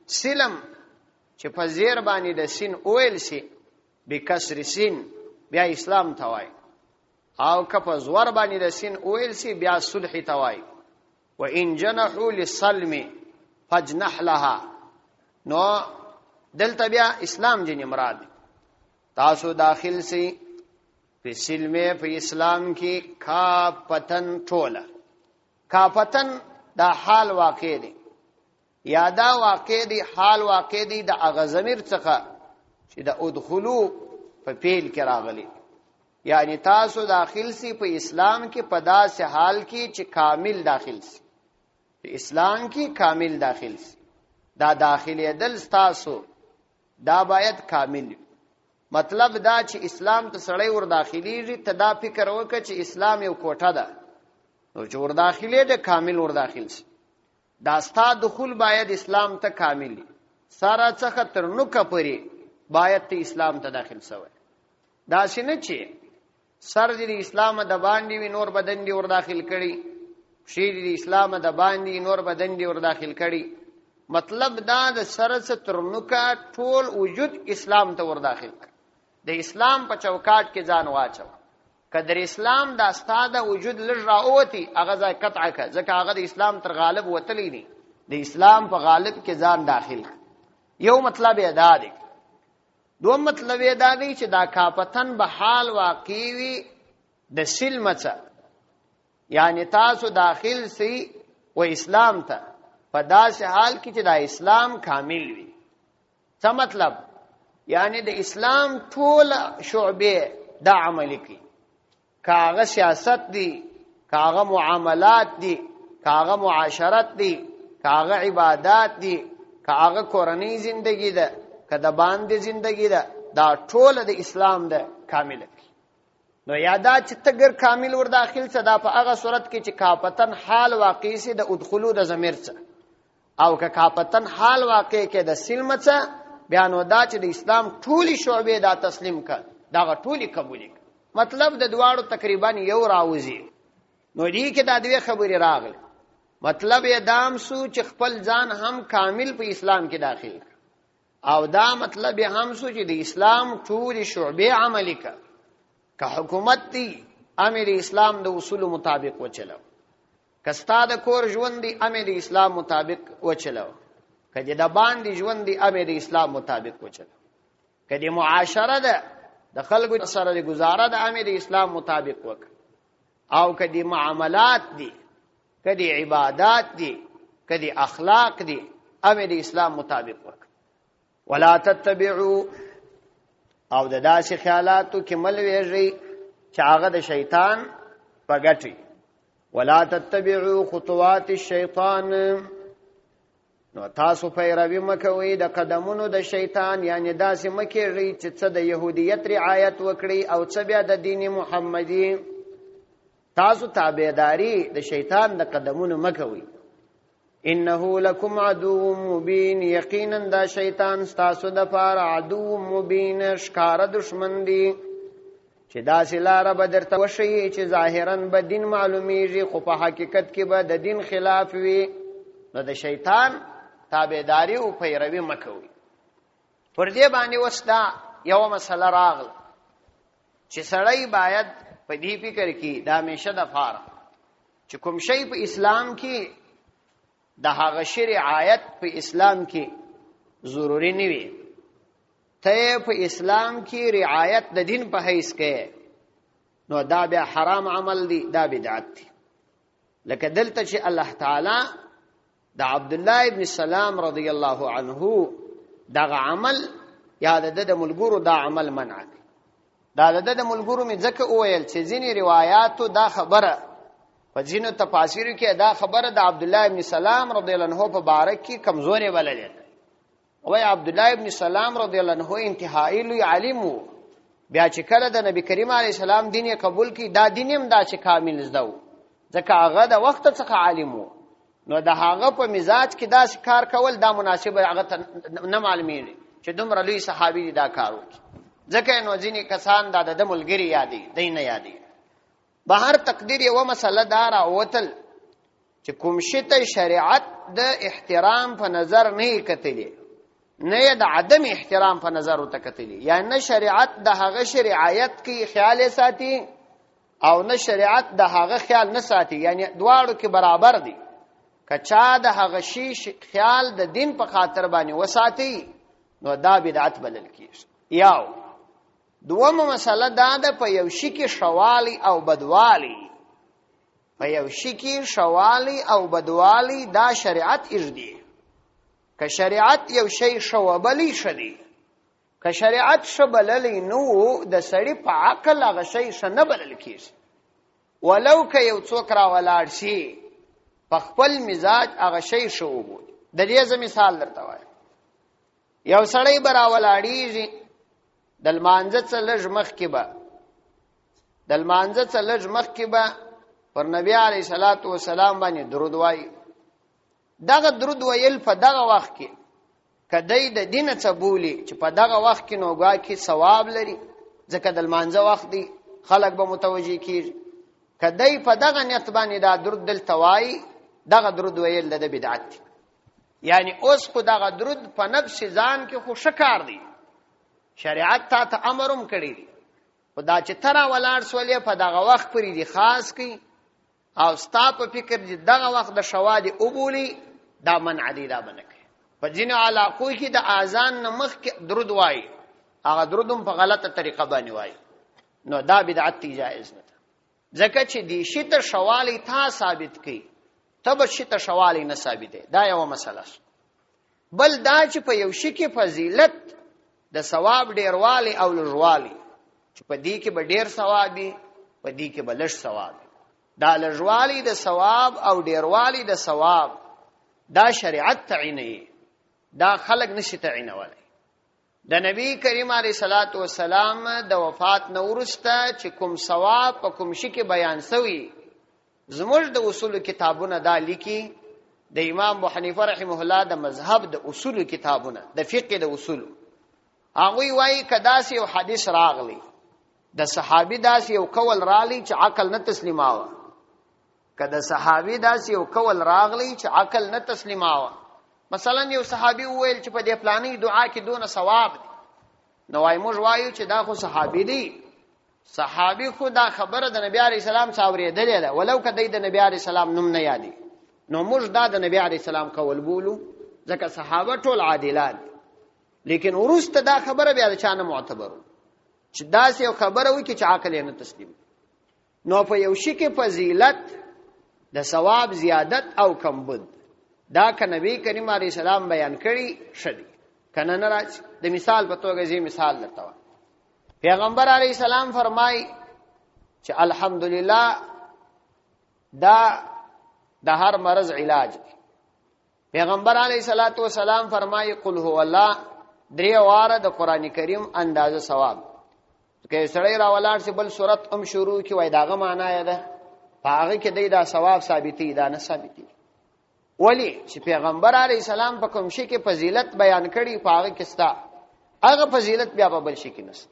سلم چې په زیر باندې د سین اویل سی بکسر سین بیا اسلام توای، او که په زور باندې د سین اویل سی بیا صلح توای. و ان جنحوا للسلم فاجنح لها، نو دلته بیا اسلام جن مراد تاسو داخل سی په سلم په اسلام کې کاپتن ټوله. کاپتن دا حال واقع دی یا دا واقع دی، حال واقع دی د اغه ضمیر څخه چې د ادخلوا په پیل کې راغلی، یعنی تاسو داخل سی په اسلام کې په داسې حال کې چې کامل داخل سی، په اسلام کې کامل داخل سی. دا داخلي دل تاسو دا باید کامل وي. مطلب دا چې اسلام ته سړی ور داخليږي ته دا فکر وکړه چې اسلام یو کوټه ده، نو چې ور داخلي ده کامل ور داخل شي. دا ستا دخول باید اسلام ته کامل وي، سارا څخه تر نو کپري باید ته اسلام ته داخل شوی. دا څنګه چې سر دې اسلام د باندې وي نور بدن دې ور داخل کړي، شی دې اسلام د باندې نور بدن دې ور داخل کړي. مطلب دا د سر څخه تر نو کا ټول وجود اسلام ته ور داخل کړي، د اسلام په چوکاټ کې ځان واچو. کدر اسلام دا ستاده وجود لږ راوتی هغه ځای قطع کړه، ځکه هغه د اسلام تر غالب وتلی نه، د اسلام په غالب کې ځان داخل. یو مطلب یې دا دی. دوم مطلب یې دا دی چې دا کاپتن به حال واقع وي د سلمڅه، یعنی تاسو داخل سی و اسلام ته په داسې حال کې چې دا اسلام کامل وي. څه مطلب؟ یعنی د اسلام ټول شعبه دا عمل کی، کاغه سیاست دی، کاغه معاملات دی، کاغه معاشرت دی، کاغه عبادات دی، کاغه کورنۍ زندگی ده، کده باندې زندگی ده، دا ټول د اسلام ده کامل کی. نو یادا چې تګر کامل ور داخل څه دا په هغه صورت کې چې کاپتن حال واقع سي د ادخلوا د ضمیر څه، او که کاپتن حال واقع کې د سلم څه بیانو دا چې د اسلام ټولي شعبې دا تسلیم کړ، دا ټولي قبول کړ. مطلب د دواړو تقریبا یو راوځي. نو دې کې دا دوه خبرې راغلي. مطلب یې دام سو چې خپل ځان هم کامل په اسلام کې داخل کړ، او دا مطلب یې هم سو چې د اسلام ټولي شعبې عملي کړ. که حکومت دی امر اسلام د اصول مطابق وچلو، کستا د کور ژوند دی امه د اسلام مطابق وچلو، کدی د باندې ژوند دی امه د اسلام مطابق وچلو، کدی معاشره ده د خلکو سره د گزاره د امه د اسلام مطابق وک، او کدی معاملات دي، کدی عبادات دي، کدی اخلاق دي، امه د اسلام مطابق وک. ولا تتبعوا او د داسې خیالاتو کې مل ویږي چې هغه د شیطان په ګټي. ولا تتبعوا خطوات الشیطان، نو تاسو پیروي مکوئ د قدمونو د شیطان، یعنی داسې مکیږي چې څه د يهودیت رعایت وکړي او څه بیا د دین محمدي. تاسو تابعداري د شیطان د قدمونو مکوئ. انه لکم عدو مبین، یقینا دا شیطان ستاسو د پاره عدو مبین، ښکاره دشمن دی چې داسې لاره به درته وښیي چې ظاهرا به دین معلومیږي خو په حقیقت کې به د دین خلاف وي. نو د شیطان تابعداري او پیروي مکوئ. پر دې باندې اوس دا یو مسله راغله چې سړی باید په دې فکر کې د همیشه د پاره چې کوم شی په اسلام کې د هغه شریعت په اسلام کې ضروری نه وي، ته په اسلام کې رعایت د دین په حیث کې، نو دا بیا حرام عمل دی، دا بدعت دی. لکه دلته چې الله تعالی د عبد الله ابن سلام رضی الله عنه دغه عمل یا د ملګرو دا عمل منع دی. دا د ملګرو می ځکه وویل چې ځینې روایتو دا خبره په ځینو تفاسیرو کې دا خبره د عبد الله ابن سلام رضی الله عنه په باره کې کمزوري بلل. او عبد الله ابن سلام رضی الله عنه انتهایی لوی عالم وو، بیا چې کله د نبی کریم علیه السلام دین یې قبول کی، دا دین هم دا چې کامل زده وو، ځکه هغه د وخت څخه عالم وو. نو د هغه په مزاج کې دا کار کول دا مناسب هغه نه معلومیږي چې دومره لوی صحابي دا کار وکړي، ځکه نو ځینې کسان دا د ملګری یادي دی نه یادي. بهر تقدیر یو مسله دار اوتل چې کوم شی ته شریعت د احترام په نظر نه کتلی، نه د عدم احترام په نظر وته کتلی، یعنی نه شریعت د هغه شریعت کې خیال ساتي او نه شریعت د هغه خیال نه ساتي، یعنی دواړو کې برابر دي. کچا د هغه شی خیال د دین په خاطر باندې وساتي نو دا بدعت بلل کیږي. یاو دومره مسله دا ده په یو شي کې شوالی او بدوالی، په یو شي کې شوالی او بدوالی دا شریعت اجدي. که شریعت یو شی شوبلی شدي، که شریعت شبللی نو د سړی په عقل هغه شی شنه بلل کیږي. ولو که یو څوک را ولاړ شي په خپل مزاج هغه شی شوبو. د دې مثال درته وایم، یو سړی برا ولاړیږي د لمانځه څخه لږ مخکې به پر نبی علیه الصلاۃ والسلام باندې درود وایي. دغه درود ویل په دغه وخت کې کدی د دین څخه بولی چې په دغه وخت کې نوګه کې ثواب لري، ځکه د لمانځه وخت دی خلک به متوجي کیږي. کدی په دغه نیت باندې دا درود دلته وایي، دغه درود ویل د بدعت دی. یعنی اوس خو دغه درود په نفس ځان کې خو شکار دی، شریعت ته امرم کړی دی، خدا چې ترا ولاړ سولې په دغه وخت پرې دی خاص کی او ستا په فکر دی دغه وخت د شوادي اوبولي، دا منع دی، دا بنکه. په ځینو علاقو کې د اذان نه مخکې درود وایي، هغه درودم په غلطه طریقه باندې وایي، نو دا بدعت جایز نه ده، ځکه چې دی شی ته شوالی تا ثابت کی، تب شی ته شوالی نه ثابت دی. دا یو مسله. بل دا چې په یو شی کې فضیلت د ثواب ډیروالی او لږوالی، چې په دې کې به ډیر ثواب وي، په دې کې به لږ ثواب وي. دا لږوالی د ثواب او ډیروالی د ثواب دا شریعت تعینه، دا خلق نشي تعینولی. د نبی کریم علیه الصلاۃ والسلام د وفات نه وروسته چې کوم ثواب په کوم شي کې بیان شوی، زموږ د اصول کتابونه دا لیکي، د امام ابو حنیفه رحمه الله د مذهب د اصول کتابونه د فقه د اصول، هغه وایي کداس یو حدیث راغلی د صحابي داس یو قول راغلی چې عقل نه تسلیماوه، کده صحابي داس یو قول راغلی چې عقل نه تسلیماوه. مثلا یو صحابي وویل چې په دې پلانې دعا کې دونه ثواب دی، نو وای موږ وایو چې دا خو صحابي دی، صحابي خو دا خبره د نبی عليه السلام څاورېدلې ده ولو کدی د نبی عليه السلام نوم نه یادي نو موږ دا د نبی عليه السلام قول بولو ځکه صحابه ټول عادلان لیکن ورسته دا خبره بیا د چانه معتبرو چې دا سه خبره وي چې عقل یې نه تسلیم نو په یو شي کې فضیلت د ثواب زیادت او کمبود دا ک نبی کریم علیه السلام بیان کړي شدي کنه نه راځي د مثال په توګه زی مثال درته پیغمبر علیه السلام فرمای چې الحمدلله دا د هر مرض علاج پیغمبر علیه الصلاۃ والسلام فرمای قل هو الله درې واره د قران کریم اندازه ثواب که سړی راولاړ سی بل صورت هم شروع کی وای داغه معنی ده هغه کې دا ثواب ثابتې دا نه ثابتې ولی چې پیغمبر علی السلام په کوم شي کې فضیلت بیان کړي هغه کې ستا هغه فضیلت بیا په بل شي کې نشته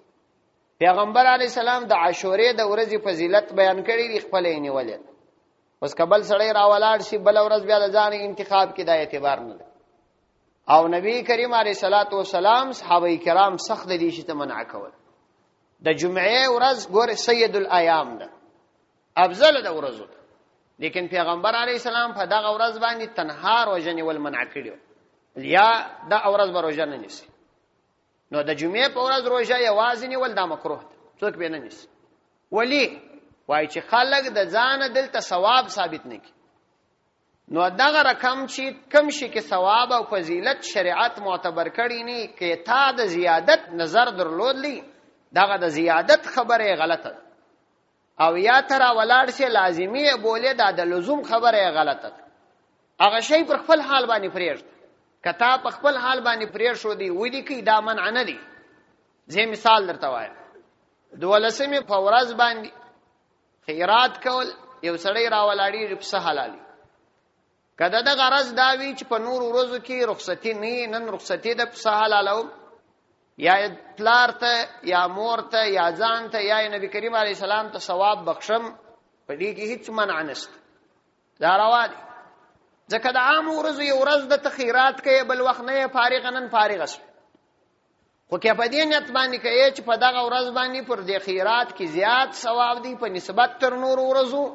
پیغمبر علی السلام د عاشورې د ورځې فضیلت بیان کړي خپل یې نیولې اوس قبل سړی راولاړ شي بل ورځ بیا د ځان انتخاب کې د اعتبار نه او نبی کریم علیه الصلاۃ والسلام صحابه کرام سخت دي چې منع کول د جمعې ورځ ګور سید الایام ده افضل د ورځو لیکن پیغمبر علیه السلام په دغه ورځ باندې تنها روزنه ول منع کړو یا د ورځ به روزه نه نیسي نو د جمعې په ورځ روزه یوازې نیول دا مکروه څوک به نه نیسي ولی وای چې خلک د ځان دلته ثواب ثابت نه کی نو دغه رقم چې کم شي کې ثواب او فضیلت شریعت معتبر کړي نه کې تا د زیادت نظر درلودلی دغه د زیادت خبره غلطه او یا تر ولاړ شي لازمی بوله د لزوم خبره غلطه هغه شی پر خپل حال باندې پریږد کته په خپل حال باندې پریر شو دی وې دي کې دا منع نه دي زه مثال درته وایم دولسمه په ورځ باندې خیرات کول یو سړی راولاړي رپسه حلالي کله د غرض دا وی چې په نور ورځو کې رخصتي نه نن رخصتي د پسه حلالو یا پلار ته یا مور ته یا ځان ته یا نبی کریم علیه السلام ته ثواب بخشم په دې کې هیڅ منع نشته دا روا دي ځکه د عام ورځو یو ورځ د تخیرات کې بل وخت نه فارغ نن فارغ شي خو کې په دې نیت باندې کې چې په دغه ورځ باندې پر دې خیرات کې زیات ثواب دی په نسبت تر نور ورځو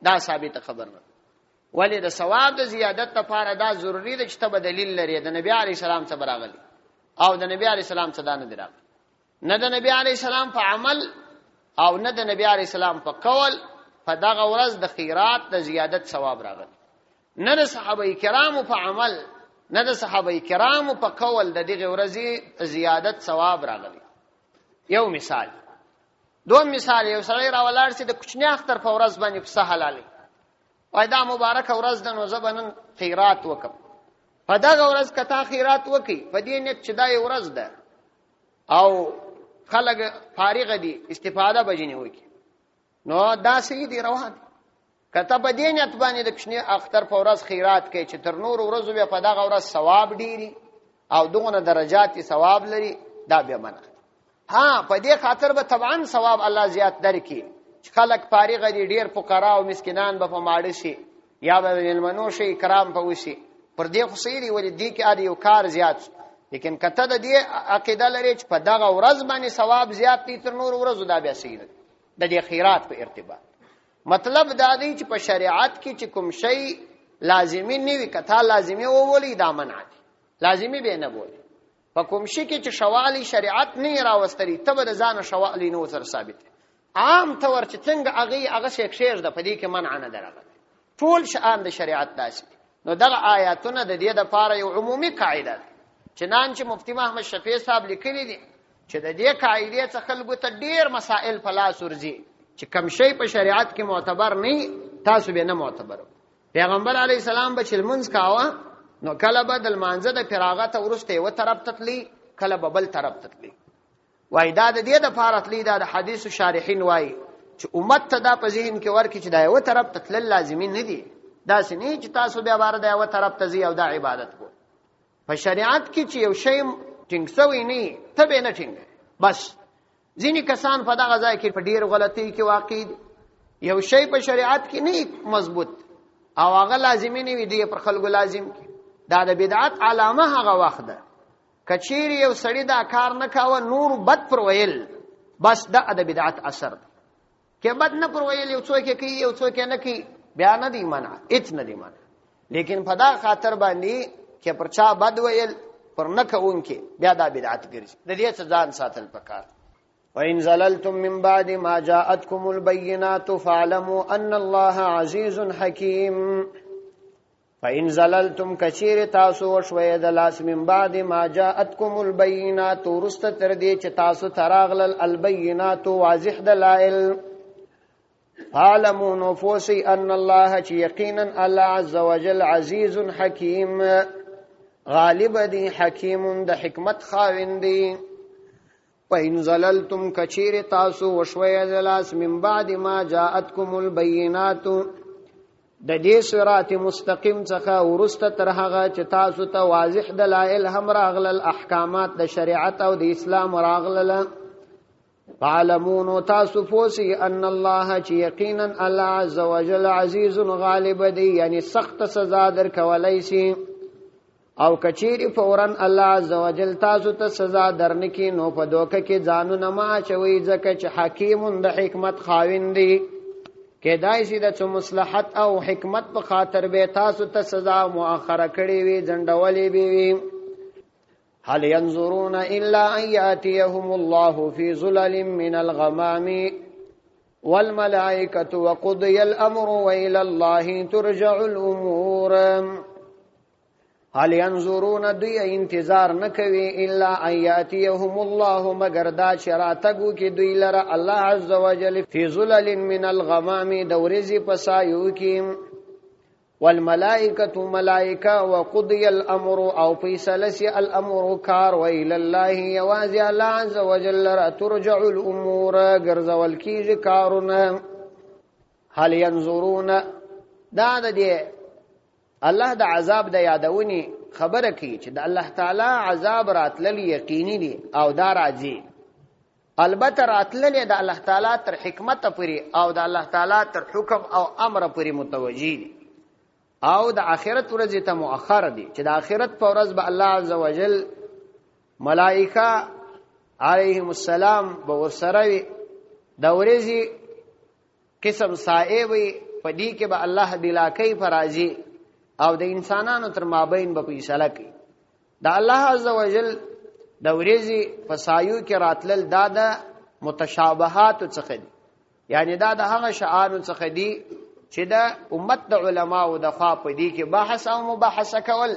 دا ثابت خبر نه ولی د ثواب د زیادت لپاره دا ضروری ده چې ته دلیل لري د نبی علی السلام څخه راغلی او د نبی علی السلام څخه نه دی راغلی نه د نبی علی السلام په عمل او نه د نبی علی السلام په قول په دغه ورځ د خیرات د زیادت ثواب راغلی نه د صحابه کرامو په عمل نه د صحابه کرامو په قول د دغه ورځې زیادت ثواب راغلی یو مثال دوه مثال یو سړی راولاړ سي د کوچنی اختر په ورځ باندې په حلالي وای دا مبارک ورځ د نو زبنن خیرات وکم په دغه ورځ کته خیرات وکي په دې نیت چې دا یو ورځ ده او خلک فارغ دي استفاده بجنی وکي نو دا سیدی روان کته په دې نیت باندې د کوچنی اختر په ورځ خیرات کوي چې تر نور ورځو به په دغه ورځ ثواب ډیری او دغه درجات ثواب لري دا به منع ها په دې خاطر به طبعا ثواب الله زیات درکې خلک فارغ دي ډیر فقرا او مسکینان به په ماړ شي یا به علمانو شي کرام په وشي پر دې خو سيري ولې دې کې اړ یو کار زیات لیکن کته د دې عقیده لري چې په دغه ورځ باندې ثواب زیات دي تر نور ورځو دا بیا سيري د دې خیرات په ارتباط مطلب دا دی چې په شریعت کې چې کوم شی لازمی نه وي کته لازمی وولي دا منع دي لازمی به نه وولي په کوم شي کې چې شوالی شریعت نه راوستري تبه د ځان شوالی نو سره ثابت عام طور چې څنګه هغه شیخ د پدې کې منع نه درغله ټول شان د شریعت داسې نو دغه آیاتونه د دې د پاره یو عمومي قاعده چنانچه مفتی محمد شفیع صاحب لیکلي دي چې د دې قاعده څخه خلکو ته ډیر مسائل په لاس ورځي چې کم شی په شریعت کې معتبر نه تاسو به نه معتبر پیغمبر علی السلام به چلمنز کاوه نو کله بدل مانزه د فراغت ورسته و طرف تتلی کله بل طرف تتلی وای دا د دې د فارتلی دا د حدیث شارحین وای چې امت ته دا په ذهن کې ورکی چې دا یو طرف تتل لازمي نه دي دا سني چې تاسو بیا بار دا یو طرف ته زی او دا عبادت کو په شریعت کې چې یو شی ټینګ سوی نه ته به نه ټینګ بس ځینی کسان په دغه ځای کې په ډیر غلطي کې واقع دي یو شی په شریعت کې نه مضبوط او هغه لازمي نه وي دی پر خلکو لازم کی دا د بدعت علامه هغه وخت ده کچيري یو سړی دا کار نه کاوه نور بد پر ویل بس دا د بدعت اثر کې بد نه پر ویل یو څوک کوي یو څوک نه کوي بیا نه دی منع هیڅ نه دی منع لیکن په دا خاطر باندې چې پر چا بد ویل پر نه کوونکې بیا دا بدعت ګرځي د دې څخه ځان ساتل پکار وَإِن زَلَلْتُم مِّن بَعْدِ مَا جَاءَتْكُمُ الْبَيِّنَاتُ فَاعْلَمُوا أَنَّ اللَّهَ عَزِيزٌ حَكِيمٌ فَإِن زَلَلْتُم كَثِيرَ تاسو وشوي د لاس من بعد ما جاءتكم البينات ورست تر دې چې تاسو تراغل البينات واضح دلائل فَاعْلَمُوا نفوسي أَنَّ اللَّهَ چې یقینا الله عز وجل عزیز حکیم غالب دی حکیم د حکمت خاوند دی وَإِن زَلَلْتُمْ كَثِيرَ تاسو وشوي د لاس من بعد ما جاءتكم البينات د دې صراط مستقیم څخه ورسته تر هغه چې تاسو ته واضح دلایل هم راغلل احکامات د شریعت او د اسلام راغلل فعلمون تاسو فوسی ان الله چې یقینا الله عز وجل عزیز غالب دی یعنی سخت سزا در کولای شي او کچيري فورا الله عز وجل تاسو ته سزا درنکي نو په دوکه کې ځانو نه ما چوي ځکه چې حکیم د حکمت خاوند دی کېدای شي د مصلحت او حکمت په خاطر به تاسو ته سزا مؤخره کړي وي ځنډولې وي هل ينظرون الا ان ياتيهم الله في ظلل من الغمام والملائكه وقضي الامر والى الله ترجع الامور هل ينظرون دوی انتظار نکوي الا ان ياتيهم الله مگر دا شراتګو کې دوی لره الله عز وجل في ظلل من الغمام دورزي پسایو کې والملائکه ملائکه وقضي الامر او فیصلسی الامر کار والى الله يوازي الله عز وجل لره ترجع الامور غرزول کیږي کارونه هل ينظرون دا د الله د عذاب د یادونی خبره کوي چې د الله تعالی عذاب راتلل یقیني دي او دا راځي البته راتلل د الله تعالی تر حکمت پوری او د الله تعالی تر حکم او امر پوری متوجي دي او د آخرت ورځ ته مؤخر دي چې د آخرت په ورځ به الله عز وجل ملائکه علیهم السلام به ورسره د ورځي قسم صائبي په دې کې به الله دلاکې فرازي او د انسانانو تر مابین به فیصله کوي دا الله عز وجل د ورځي فسایو کې راتلل دا د متشابهات څخه دي یعنی دا د هغه شعانو څخه دي چې د امت د علماو د خوا په دي کې بحث او مباحثه کول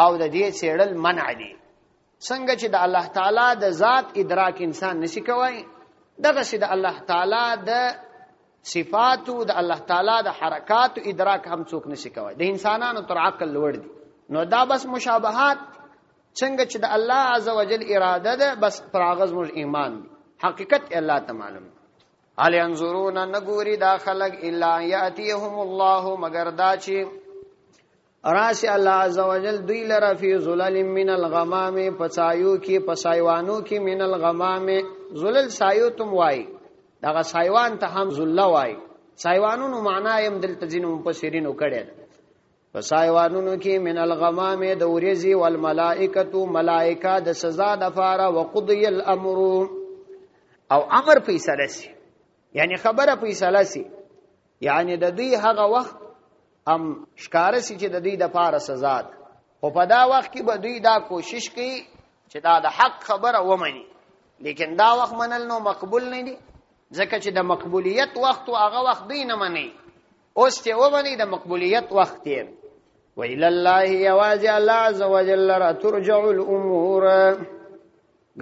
او د دې څېړل منع دي څنګه چې د الله تعالی د ذات ادراک انسان نشي کوي دغه چې د الله تعالی د صفاتو د الله تعالی د حرکات او ادراک هم څوک نشي کوي د انسانانو تر عقل لوړ دي نو دا بس مشابهات څنګه چې د الله عز وجل اراده ده بس پراغز مر ایمان دي حقیقت الله ته معلوم هل ينظرون نغوري دا خلق الا ياتيهم الله مگر دا چې راشي الله عز وجل دوی لره فی ظلل من الغمام پسایو کې پسایوانو کې من الغمام ظلل سایو تم وای دا سایوان ته هم ذله وای سایوانونو معنا يم دلته ځینو مفسرینو کړي فسایوانونو کې من الغمام د ورزي والملائکه ملائکه د سزا د فاره وقضي الامر او امر فیصله سي یعنی خبره فیصله سي یعنی د دوی هغه وخت ام ښکار سي چې د دوی د فاره سزا ده او په دا وخت کې به دوی دا کوشش کوي چې دا د حق خبره ومني لیکن دا وخت منل نو مقبول نه دي ځکه چې د مقبولیت وخت او هغه وخت دوی نه مني اوس چې ومني د مقبولیت وخت یې وإلى الله يوازي الله عز وجل را ترجع الامور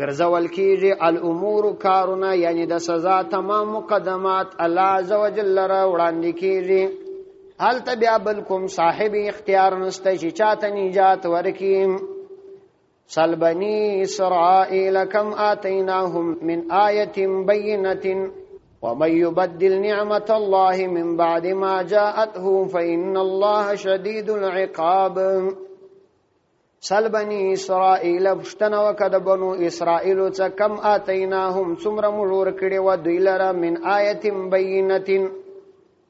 ګرځول کیږي الامور کارونه یعنی د سزا تمام مقدمات الله عز وجل را وړاندې کیږي هل تبع بلکم صاحب اختیار نسته چې چاته نجات ورکیم سل بني اسرائيل كم آتيناهم من آية بينة ومن يبدل نعمة الله من بعد ما جاءته فإن الله شديد العقاب سل بني اسرائيل بشتنا وكد بنو اسرائيل كم آتيناهم سمر مجور کړي و دوی لره من آية بينة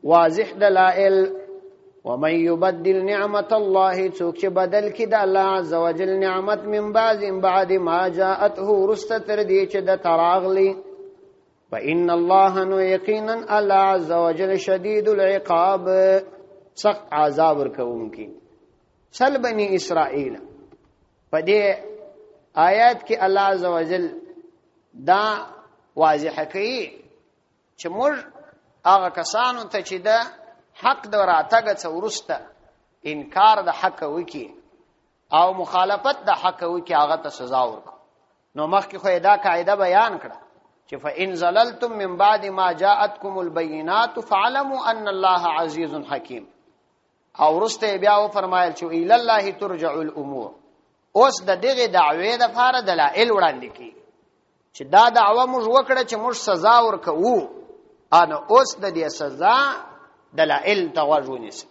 واضح دلائل ومن يبدل نعمة الله څوک بدل کی د الله عز وجل نعمت من بعد ما جاءته رستتر دی چې د تراغلی فإن الله نو یقینا الله عز وجل شدید العقاب سخت عذاب ورکوونکی. سل بنی اسرائیل په دې آیات کې الله عز وجل دا واضح کوي چې موږ هغه کسانو ته چې د حق د راتګ څخه ورسته انکار د حق وکي او مخالفت د حق وکي هغه ته سزا ورکړو. نو مخکې خو دا قاعده بیان کړه چې فإن زللتم من بعد ما جاءتكم البينات فاعلموا ان الله عزيز حكيم. او ورسته بیا و فرمایل چې الى الله ترجع الامور. اوس د دغه دعوی د فار دلایل وړاندې کی چې دا دعوه موږ وکړه چې موږ سزا ورکوو، ان اوس د دې سزا دلایل توجونی سي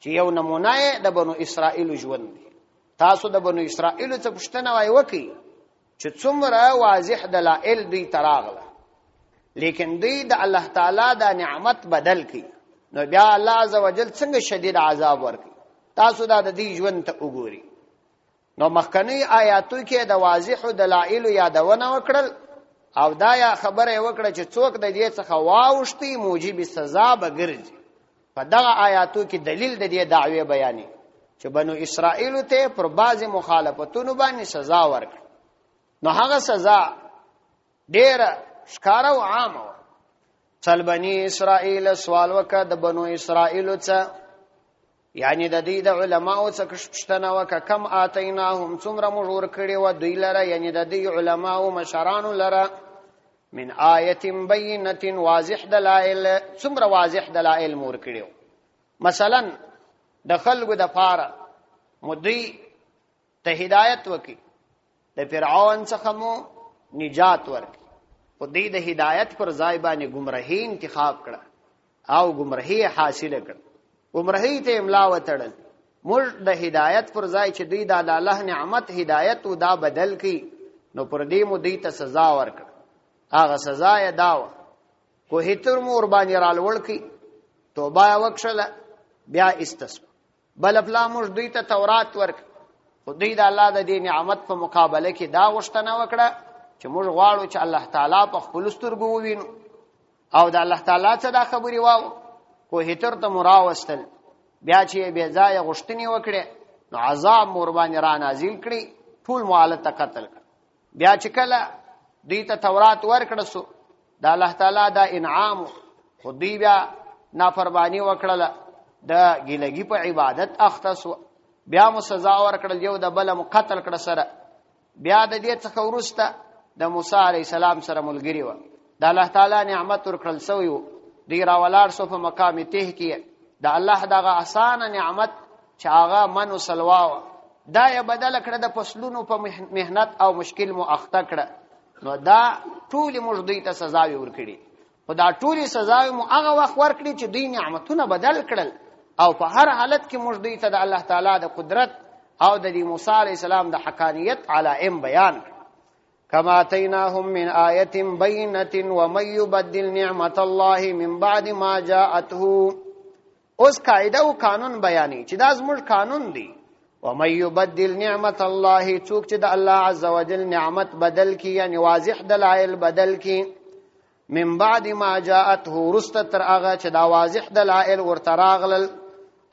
چې یو نمونه د بنو اسرائیل ژوند دی. تاسو د بنو اسرائیل څخه پوښتنه وای وکي چې څومره واضح دلایل دوی تراغله، لیکن دوی د الله تعالی د نعمت بدل کی. نو بیا الله عز وجل څنګه شدید عذاب ورکي. تاسو دا د دې ژوند ته وګورئ. نو مخکنی آیاتو کې د واضح دلایل یادونه وکړل او دا یا خبره وکړه چې څوک د دې څخه واوښتي موجب سزا به ګرځي. په دغه آیاتو کې دلیل د دې دعوی بیانې چې بنو اسرائیل ته پر بعض مخالفتونو باندې سزا ورکړه. نو هغه سزا ډېره ښکاره او عامه وه. سل بني اسرائیل سوال وکړه د بنو اسرائیلو څخه، یعنی د دې د علماو څخه پوښتنه وکړه کم آتیناهم څومره موږ ورکړي و دوی لره، یعنی د دې علماو مشرانو لره من آیت بینه واضح دلائل، څومره واضح دلائل مور کړیو. مثلا د خلکو د پاره مدی ته هدایت وکي، د فرعون څخه مو نجات ورکي. په دې د هدایت پر ځای باندې گمراهی انتخاب کړه او گمراهی حاصله کړه. گمراهی ته املا وتړل. موږ د هدایت پر ځای چې دوی د الله نعمت هدایت او دا بدل کی، نو پر دې مو دوی ته سزا ورکړه. هغه سزا یې داوه کو هتر مور باندې رالوړ کی، توبه وکړه، بیا استسقا. بل افلا موږ دوی ته تورات ورکړه، خو دوی د الله د دې نعمت په مقابله کې دا غوښتنه وکړه چې موږ غواړو چې الله تعالی په خپل سترګو ووینو او د الله تعالی څخه دا خبري واو. کو هتر ته مراوستل، بیا چې بے ځای غوښتنې وکړي نو عذاب مور باندې را نازل کړي، ټول مؤلت قتل کړ. بیا چې کله دوی ته تورات ورکړه سو د الله تعالی دا انعام، خو دوی بیا نافرمانی وکړه، د ګیلګي په عبادت اخته سو. بیا مو سزا ورکړل، یو د بل مو قتل کړ سره. بیا د دې څخه ورسته د موسی علی السلام سره ملګری و، د الله تعالی نعمت ورکړل سوی و. دی راولار سو په مقام ته کې د الله دغه اسانه نعمت چې هغه منو سلوا دا یې بدل کړه د فصلونو په مهنت او مشکل مو اخته کړه. نو دا ټول موږ دوی ته سزا ورکړي، خو دا ټول سزا مو هغه وخت ورکړي چې دوی نعمتونه بدل کړل او په هر حالت کې موږ دوی ته د الله تعالی د قدرت او د موسی علی السلام د حقانیت علائم بیان کړ. كما آتيناهم من آية بينة ومن يبدل نعمة الله من بعد ما جاءته. اوس قاعده او قانون بیانې چې دا زموږ قانون دی. ومن يبدل نعمة الله، څوک چې د الله عز وجل نعمت بدل کی، یعنی واضح دلائل بدل کی، من بعد ما جاءته رست تر هغه چې دا واضح دلائل ورته راغلل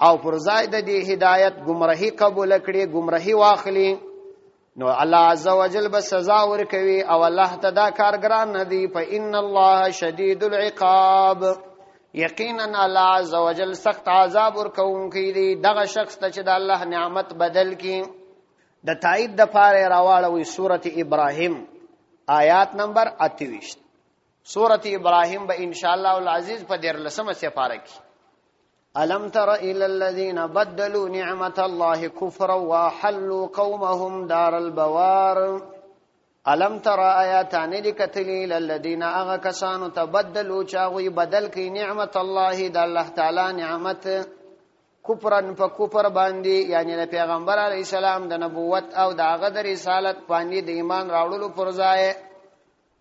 او پر ځای د دې هدایت گمراهی قبول کړي، گمراهی واخلي، نو الله عز وجل بس سزا ورکوي او الله ته دا کارګران ندي. فإن الله شدید العقاب، یقینا الله عز وجل سخت عذاب ورکوونکی دی دغه شخص ته چې د الله نعمت بدل کی. د تایید د پاره راواړوي سورته ابراهیم آیات نمبر 28. سورته ابراهیم به ان شاء الله العزیز په 13مه سپاره کې. ألم تر إلى الذين بدلوا نعمة الله كفرا وحلوا قومهم دار البوار. ألم تر آياتان لكتلي للذين أغكسانوا تبدلوا چاغوي بدل کی نعمت الله د الله تعالی نعمت کفرا فکفر باندې، یعنی د پیغمبر علی السلام د نبوت او د هغه د رسالت باندې د ایمان راوړلو پر ځای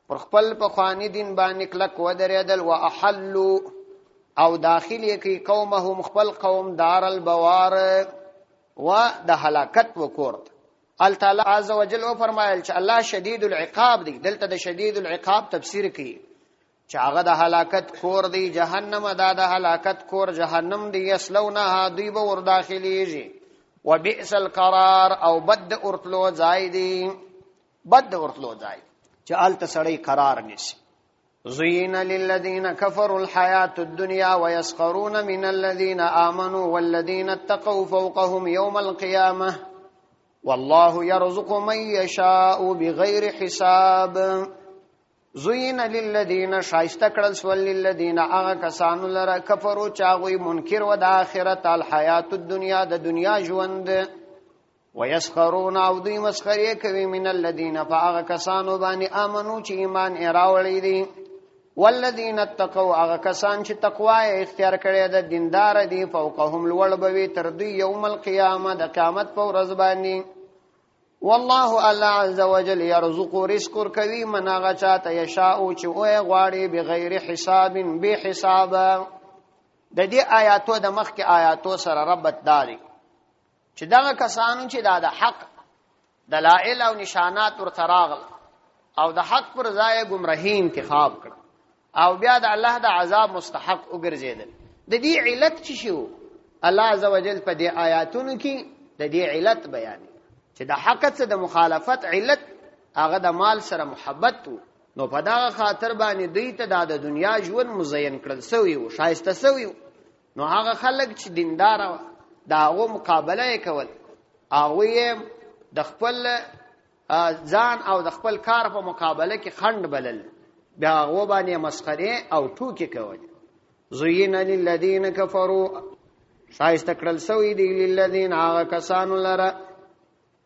پر خپل په خواني دین باندې کلک ودرېدل. واحلوا او داخل کی قومهم خپل قوم دار البوار و د هلاکت وکورت. الله عز وجل او فرمایل چې الله شدید العقاب دی. دلته د شدید العقاب تفسیر کی چې هغه د هلاکت کور دی جهنم، دا د هلاکت کور جهنم دی، یصلونها دوی به ور داخليږي، وبئس القرار او بد ورتلو ځای دی، بد ورتلو ځای چې الته سړی قرار نشي. زين للذين كفروا الحياة الدنيا ويسخرون من الذين آمنوا والذين اتقوا فوقهم يوم القيامة والله يرزق من يشاء بغير حساب. زين للذين شایسته کړل سول للذين هغه کسانو لره کفرو چاغوي منکر و د آخرت الحیات الدنیا د دنیا ژوند، ويسخرون او دوی مسخريه کوي من الذين فهغه کسانو باندې امنو چې ایمان راوړی دي، والذین اتقوا هغه کسان چې تقوا یې اختیار کړی د دیندار دي، فوقهم لوړ بوي تر دوی یوم القیامه د قیامت په ورځ باندې. والله الله عز وجل يرزق رزق کوي من هغه چاته یشاء چې وې غواړي بغیر حساب به حساب. د دې آیاتو د مخکې آیاتو سره ربط داري چې دغه کسانو چې د حق دلائل او نشانات ورته راغل او د حق پر ځای گمراهی انتخاب کړ او بیا د الله د عذاب مستحق وګرځیدل. د دې علت څه شو؟ الله عز وجل په دې آیاتونو کې د دې علت بیان چې د حق څخه د مخالفت علت هغه د مال سره محبت وو، نو په دا خاطر باندې دوی ته د دنیا ژوند مزین کړل سوی وو، شایسته سوی وو. نو هغه خلک چې دیندار وو دا هغه مقابله یې کول، هغه د خپل ځان او د خپل کار په مقابله کې خند بلل، بیا هغه باندې مسخره او ټوکی کول. زین للذین کفروا شایسته کړل سوی دی للذین هغه کسانو لره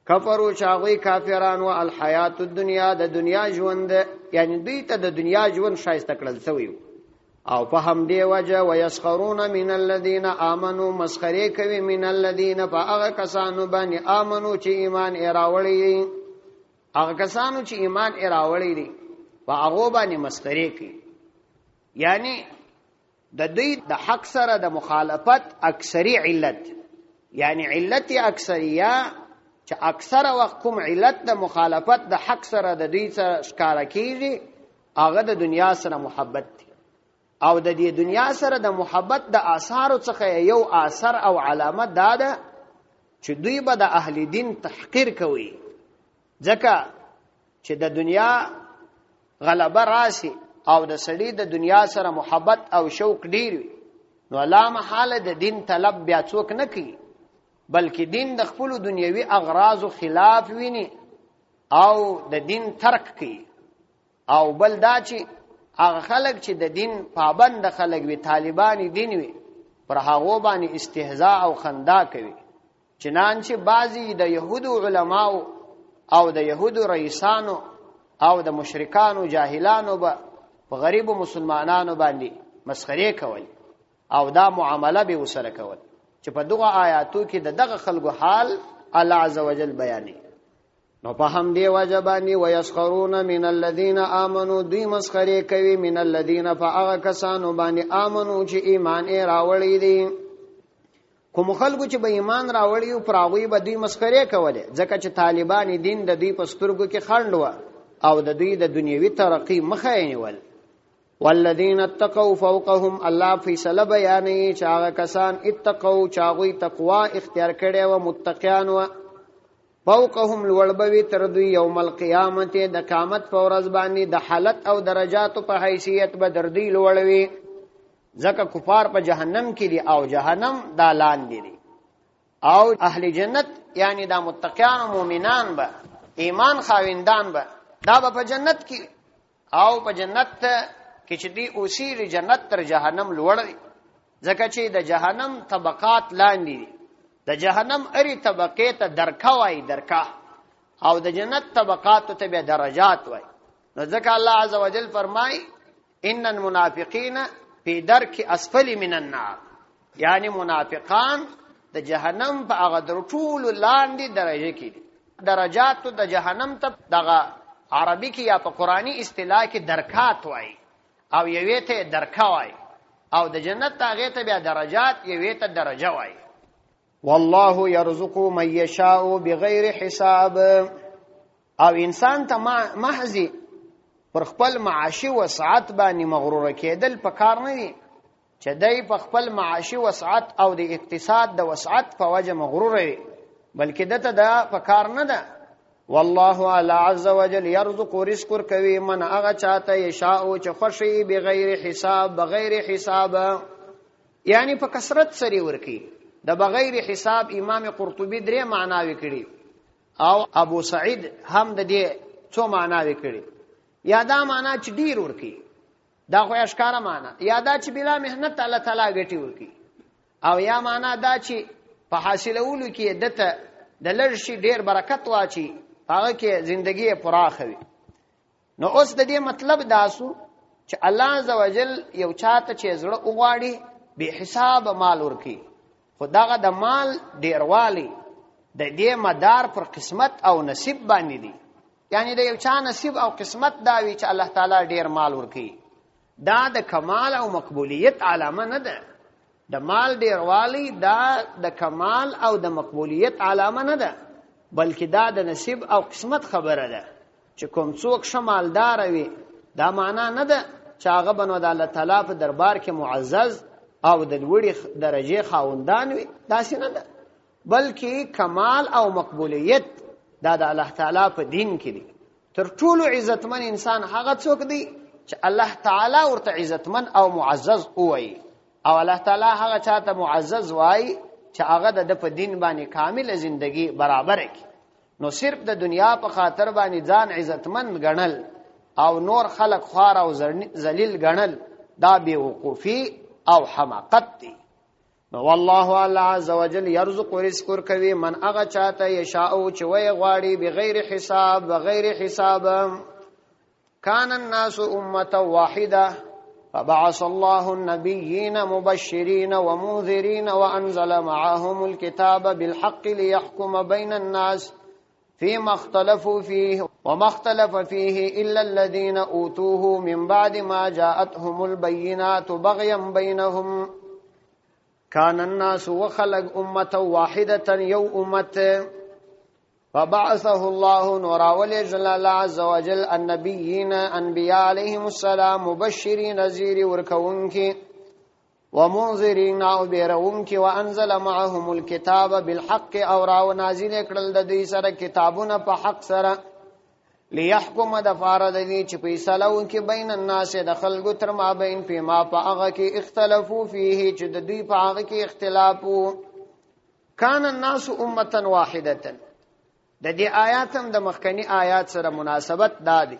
کفروا چې هغه کافرانو الحیات الدنیا د دنیا ژوند، یعنی دوی ته د دنیا ژوند شایسته کړل سوی او په هم دی وجه ويسخرون من الذين آمنوا مسخره کوي من الذين فهغه کسانو باندې آمنو چې ایمان راوړی دي، هغه کسانو چې ایمان راوړی دي په هغه باندې مسخره کوي. یعنی د دوی د حق سره د مخالفت اکثری علت، یعنی علت اکثریه چې اکثر وخت کوم علت د مخالفت د حق سره د دوی سره ښکارا کیږي هغه د دنیا سره محبت دی، او د دې دنیا سره د محبت د آثارو څخه یو اثر او علامت دا ده چې دوی به د اهل دین تحقیر کوي، ځکه چې د دنیا غلبه راشي او د سړي د دنیا سره محبت او شوق ډیر وي، نو لا محاله د دین طلب بیا څوک نه کوي، بلکې دین د خپل دنیوي اغراض خلاف ویني او د دین ترک کوي. او بل دا چې هغه خلک چې د دین پابند خلک وي، طالبان دین وي، پر هغه باندې استهزاء او خندا کوي. چنانچه بعضی د يهودو علماو او د يهودو رئیسانو او د مشرکانو جاهلانو په غریب مسلمانانو باندې مسخره کوي او دا معامله به وسره کوي چې په دغه آیاتو کې دغه خلکو حال الله عزوجل بیانوي. نو په هم دی واجبانی ويسخرون من الذين امنوا دوی مسخره کوي من الذين فاغ کسانو باندې امنو چې ایمان یې راوړی دي. کوم خلکو چې به ایمان راوړی او پراوی به دوی مسخره کوله، ځکه چې طالبان دین د دوی په سترګو کې خند و او د دوی د دنیوي ترقی مخه یې نیول. والذین اتقوا فوقهم الله فیصله بیانوي چې هغه کسان اتقوا چې هغوی تقوا اختیار کړي و متقیان و فوقهم لوړبوي تر دوی یوم القیامت د قیامت په ورځ باندې د حالت او درجات په حیثیت به در دوی لوړوي، ځکه کفار په جهنم کې دي او جهنم دا لاندې دي، او اهل جنت یعنی دا متقیان او مؤمنان به ایمان خاوندان به دا په جنت کې او په جنت کې چې دی اوسې جنت تر جهنم لوړ دي، ځکه چې د جهنم طبقات لاندې دي، د جهنم اری طبقه ته درکه وای درکه او د جنت طبقات ته به درجات وای. نو ځکه الله عزوجل فرمای ان المنافقین فی درک اسفل من النار، یعنی منافقان د جهنم په هغه ټول لاندې درجه کې دي. درجات د جهنم ته دغه عربی کې یا په قرآنی اصطلاح کې درکات وای او یوې ته درکه وای، او د جنت هغه ته بیا درجات یوې ته درجه وای. والله يرزق من يشاء بغیر حساب، او انسان ته محض پر خپل معاشي وسعت باندې مغرور کېدل پکار نه دي چې دای په خپل معاشي وسعت او د اقتصاد د وسعت په وجه مغرور وي، بلکې دته دا پکار نه ده. والله الا عز وجل يرزق رزق کوي من هغه چاته یشاء چې خوشي بغیر حساب، بغیر حساب یعنی په کثرت سری ورکی. د بغیر حساب امام قرطبي درې معناوي کړي او ابو سعید هم د دې څو معناوي کړي. یا دا معنا چې ډیر ورکی، دا خو اشکاره معنا، یا دا چې بلا مهنت الله تعالی ګټي ورکی، او یا معنا دا چې په حاصلولو کې دته د لږ ډیر برکت واچي، هغه کې ژوندۍ پراخه وي. نو اوس د دې مطلب داسو چې الله عزوجل یو چاته چې زړه وغواړي به حساب مال ورکی، خداغه د مال ډیروالی د دې مدار پر قسمت او نصیب باندې دی. یعنی د یو چا نصیب او قسمت دا وی چې الله تعالی ډیر مال ورکی، دا د کمال او مقبولیت علامه نه ده. د مال ډیروالی دا د کمال او د مقبولیت علامه نه ده، بلکې دا د نصیب او قسمت خبره ده. چې کوم څوک شمالدار وي دا معنا نه ده چې هغه بنو د الله تعالی په دربار کې معزز او د لوړې درجه خاوندان وي، داسې نه ده، بلکې کمال او مقبولیت دا د الله تعالی په دین کې دي. تر ټولو عزتمن انسان هغه څوک دی چې الله تعالی ورته عزتمن او معزز وایي، او الله تعالی هغه چاته معزز وایي چې هغه د په دین باندې کامل ژوندۍ برابر کړي. نو صرف د دنیا په خاطر باندې ځان عزتمن ګڼل او نور خلق خوار او ذلیل ګڼل دا بیوقوفي او حماقت دی. نو والله الله عز وجل يرزق رزق کوي من هغه چاته یشاء چې وی غواړي بغیر حساب، بغیر حساب. كان الناس امه واحده فبعث الله النبيين مبشرين ومنذرين وانزل معهم الكتاب بالحق ليحكم بين الناس فيما اختلفوا فيه وما اختلف فيه إلا الذين أوتوه من بعد ما جاءتهم البينات بغيا بينهم. كان الناس وخلق أمة واحدة يو أمة فبعثه الله نوراول جل عز وجل النبيين أنبياء عليهم السلام مبشرين نذير وركونك ومنذرين او بیرونك وانزل معهم الكتاب بالحق او راو نازل کړل د دې سره کتابونه په حق سره ليحكم د فارد دي چې فیصلو کې بین الناس د خلکو تر ما بین په ما په هغه کې اختلافو فيه چې د دوی په هغه کې اختلاف وو. کان الناس امه واحده د دې آیات هم د مخکنی آیات سره مناسبت دادي،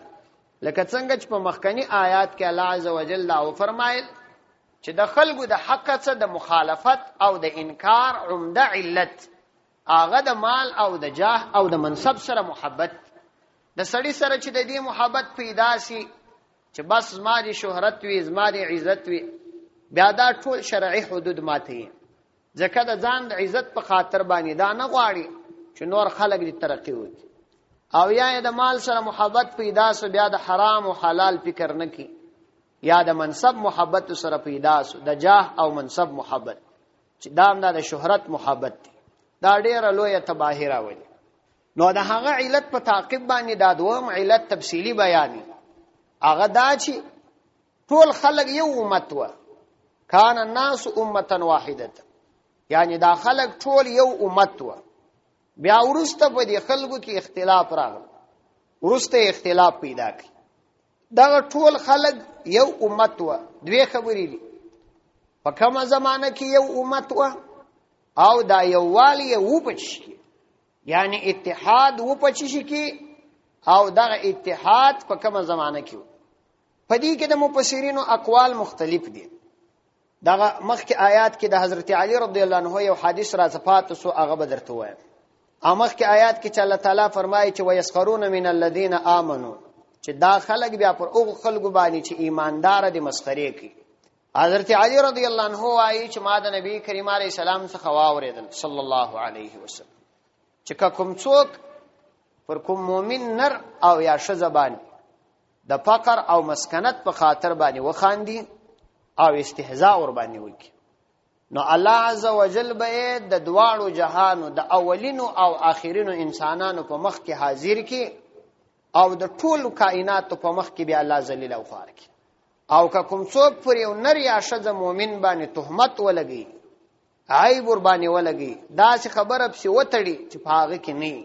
لکه څنګه چې په مخکنی آیات کې الله عزوجل او فرمایل چې د خلکو د حق څخه د مخالفت او د انکار عمده علت هغه د مال او د جاه او د منصب سره محبت. د سړی سره چې د دې محبت پیدا سي چې بس زما دي شهرت وي، زما دي عزت وي، بیا دا ټول شرعي حدود ماته، ځکه د ځان د عزت په خاطر باندې دا نه غواړي چې نور خلک دې ترقی وکړي. او یا د مال سره محبت پیدا سو بیا د حرام او حلال فکر نه کی، یا د منصب محبت سره پیدا سو د جاه او منصب محبت چې دام د شهرت محبت دی، دا ډیره لویه تباهی راولي. نو د هغه علت په تعقیب باندې دا دوم علت تفصیلی بیانې هغه دا چې ټول خلک یو امت و. کان الناس امه واحده، یعنی دا خلک ټول یو امت و. بیا ورسته په دې خلکو کې اختلاف راغی، ورسته اختلاف پیدا کړ. دا ټول خلک یو امت و. دوی خبرې دي په کومه زمانه کې یو امت و او دا یووالی یو پچ، یعنی اتحاد و پچ شي او دا اتحاد په کومه زمانه کې و. په دې کې د مفسرینو اقوال مختلف دي. دا مخکې آیات کې د حضرت علی رضی الله عنه یو حدیث را صفات سو هغه بدرته وایم. امخ کې آیات کې چې الله تعالی فرمایي چې ويسخرون من الذين امنوا، چې دا خلک بیا پر او خلکو باندې چې ایماندار دي مسخري کوي. حضرت علی رضی الله عنه وايي چې ما د نبی کریم علیه السلام څخه واوریدل صلی الله علیه وسلم چې کوم څوک پر کوم مؤمن نر او یا ښځه باندې د فقر او مسکنت په خاطر باندې وخاندي او استهزاء ور باندې وکړي، نو الله عز وجل به د دواړو جهانو د اولینو او آخرینو انسانانو په مخ کې حاضر کی او د ټول کائنات په مخ کې به الله ذلیل او خوار کی. او که کوم څوک پر یو نر یا ښځه مؤمن باندې تهمت ولګي، عیب ور باندې ولګي، دا څه خبره پسې وتړي چې په هغه کې نه،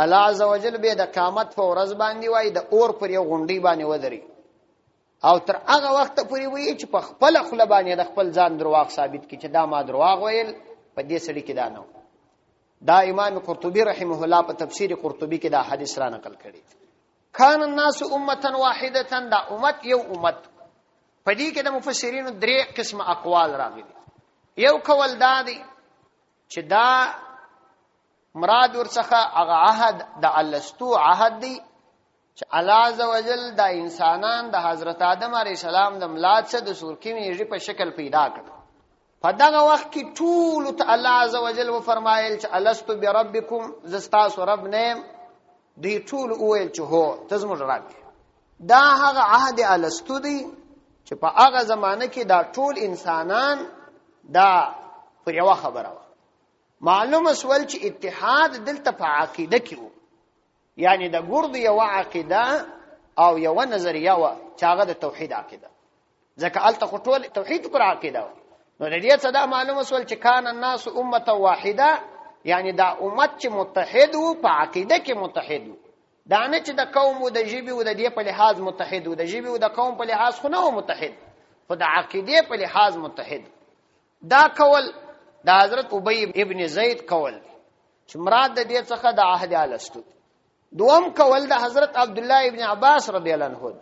الله عزوجل به د قیامت په ورځ باندې وای د اور پر یو غونډي باندې ودري، او تر هغه وخت پورې وایي چې په خپل خپل باندې د خپل ځان درواغ ثابت کړي چې دا ما درواغ ویل، په دې سړي کې دا نه. دا امام قرطبي رحمه الله په تفسیر قرطبي کې دا حدیث را نقل کړي. کان الناس امه واحده، دا امت یو امت. په دې کې د مفسرینو درې قسم اقوال راغلي. یو قول دا دی چې دا مراد ورڅخه هغه عهد د الستو عهد دی چې الله عزوجل د انسانان د حضرت آدم علیه السلام د ملاد څخه د سورکی انرژي په شکل پیدا کړ. په دغه وخت کې ټول ته الله عزوجل و فرمایل چې الستو بربکم، زستاسو رب نیم. دوی ټول وویل چې هو ته زموږ رب. دا هغه عهد الستو دی چې په هغه زمانه کې دا ټول انسانان دا پر یو خبره و. معلومه سوال چې اتحاد دلته په عقیده کې وو، یعنی د ګرد یو عقیده او یو نظریه و چې هغه د توحید عقیده، ځکه الته ټول توحید پر عقیده و. نو د دې څخه معلومه سوال چې کان الناس امه واحده، یعنی دا امت چې متحد وو په عقیده کې متحد وو، دا نه چې د قوم او د ژبې او د دې په لحاظ متحد وو، د ژبې او د قوم په لحاظ خو نه وو متحد، خو د عقیده په لحاظ متحد. دا قول د حضرت ابی ابن زید قول چې مراد د دې څخه د عهد الستو. دوم قول د حضرت عبد الله ابن عباس رضی الله عنه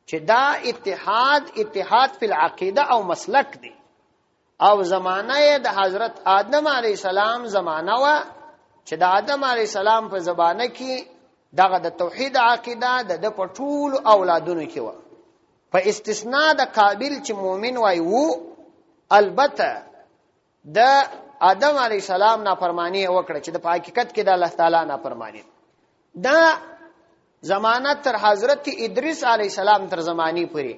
چې دا اتحاد فی العقیده او مسلک دی، او زمانه د حضرت آدم علیه السلام زمانه و چې د آدم علیه السلام په زمانه کې دغه د توحید عقیده د په ټول اولادونو کې و، په استثناء د قابل چې مؤمن وای وو. البته د آدم علیه السلام نافرمانی وکړه چې د حقیقت کې د الله تعالی نافرمانی. دا زمانه تر حضرت ادریس علیه السلام تر زمانی پورې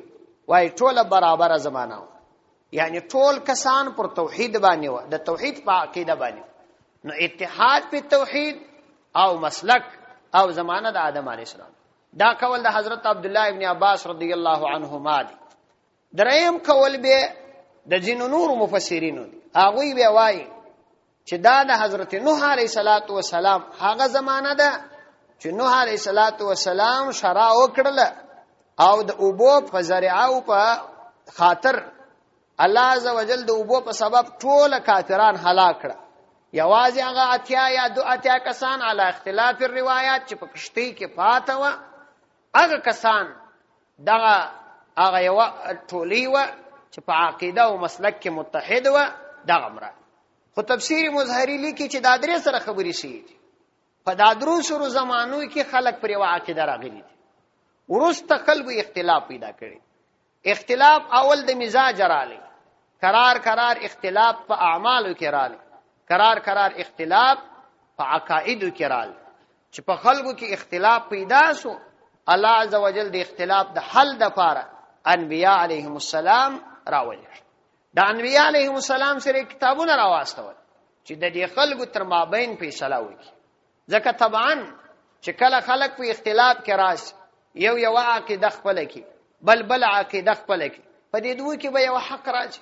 وای ټول برابر زمانہ، یعنی ټول کسان پر توحید باندې و، د توحید په عقیده باندې. نو اتحاد په توحید او مسلک او زمانه د آدم علیه السلام. دا قول د حضرت عبد الله ابن عباس رضی الله عنهما دی. دریم قول به د جن نور مفسرینو دی، هغه به وایي چې دا د حضرت نوح علیه السلام هغه زمانه ده چې نوح علیه السلام شرع وکړه او د اوبو په ذریعه او په خاطر الله عزوجل د اوبو په سبب ټول کافران هلاک کړه. یوازې هغه اتیا یا دو اتیا کسان علی اختلاف الروایات چې په کشتی کې پاته و، هغه کسان دغه هغه یو ټولی و چې په عقیده او مسلک کې متحد و. دغه مراد خو تفسیر مظهری لیکي چې دا درې سره خبرې شي. په دا درو سره زمانو کې خلق پر یو عقیده راغلي دي، ورسته خلکو اختلاف پیدا کړي. اختلاف اول د مزاج رالی، قرار اختلاف په اعمالو کې رالی، قرار اختلاف په عقایدو کې رالی. چې په خلکو کې اختلاف پیدا شو، الله عزوجل د اختلاف د حل لپاره انبیاء علیهم السلام راولي. د انبیاء علیهم السلام سره کتابونه راواستول چې د دې خلکو تر مابین فیصله وکړي. ځکه طبعا چې کله خلک په اختلاف کې راشي، یو عقیده خپل کې، بل عقیده خپل کې، په دې دوه کې به یو حق راځي.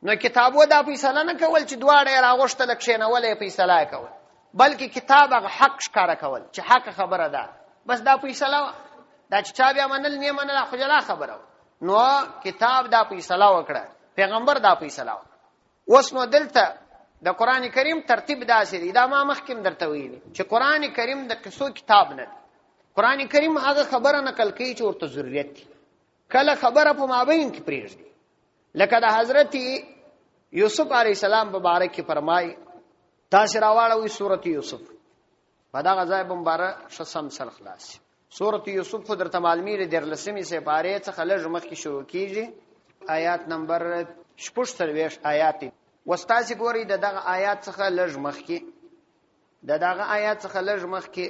نو کتابو دا فیصله نه کول چې دواړه راغوښتل کښینولې فیصله کول، بلکې کتاب هغه حق ښکارا کول چې حق خبره ده، بس دا فیصله دا چې چا بیا منل نه منل خو جلا خبره. نو کتاب دا فیصله وکړه، پیغمبر دا فیصله وکړه. اوس نو دلته د قران کریم ترتیب داسې دی، دا ما مخکې درته ویلي چې قران کریم د قصو کتاب نه دی. قران کریم هغه خبره نقل کوي چې ورته ضرورت دی، کله خبره په مابین کې پریږدي. لکه د حضرت یوسف علیه السلام مبارک فرمای، تاسو راواړوي سورۃ یوسف په دا غځای مبارک شسم سره خلاص. سورۃ یوسف خو درته معلومه لري، 13 سپاره څخه لږ مخکې شروع کیږي، آیات نمبر 46 آیات. واستاسي ګوري دغه آیات څخه لږ مخکې دغه آیات څخه لږ مخکې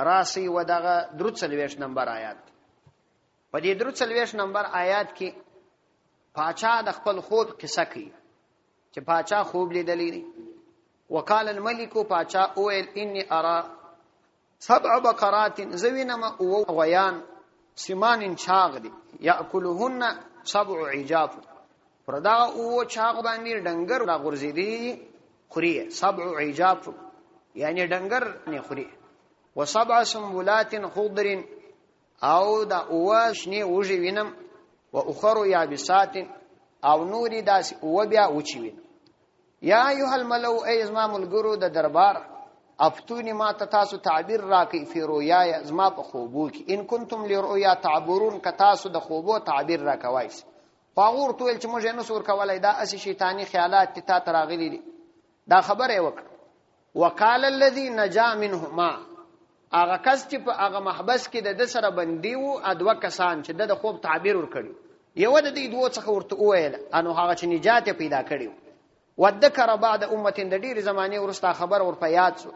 راسي و دغه 43 نمبر آیات. په دې 43 نمبر آیات کې پاچا د خپل خوب قصه کوي چې پاچا خوب لیدلی دی. وقال الملك پاچا اویل انی ارى سبع بقرات زوینما او غیان سمان چاغ دي یاکلهن سبع عجاف پردا او چاغ باندې ډنګر را غورځيدي خوري سبع عجاف یعنی ډنګر نه خوري وسبع سنبلات خضر او دا او شنی وږي وینم واخر یابسات او نوري داس او بیا وچی وین یا ایها الملو ای ازمام الګرو د دربار افتونی ما تاسو تعبیر راکې فی رؤیا ازما په خوبو کې ان کنتم لرؤیا تعبرون ک تاسو د خوبو تعبیر راکوي فغور تویل چې موږ نه سور کولای دا اسی شیطانی خیالات ته تراغلی دي دا خبره وکړه وقال الذي نجا منهما هغه کس چې په هغه محبس کې د سره بندي وو ادوه کسان چې د خوب تعبیر ور کړی یو د دې دوه څخه ورته وویل انو هغه چې نجات پیدا کړی وذكر بعد امه د ډیر زمانه ورسته خبر ور په یاد شو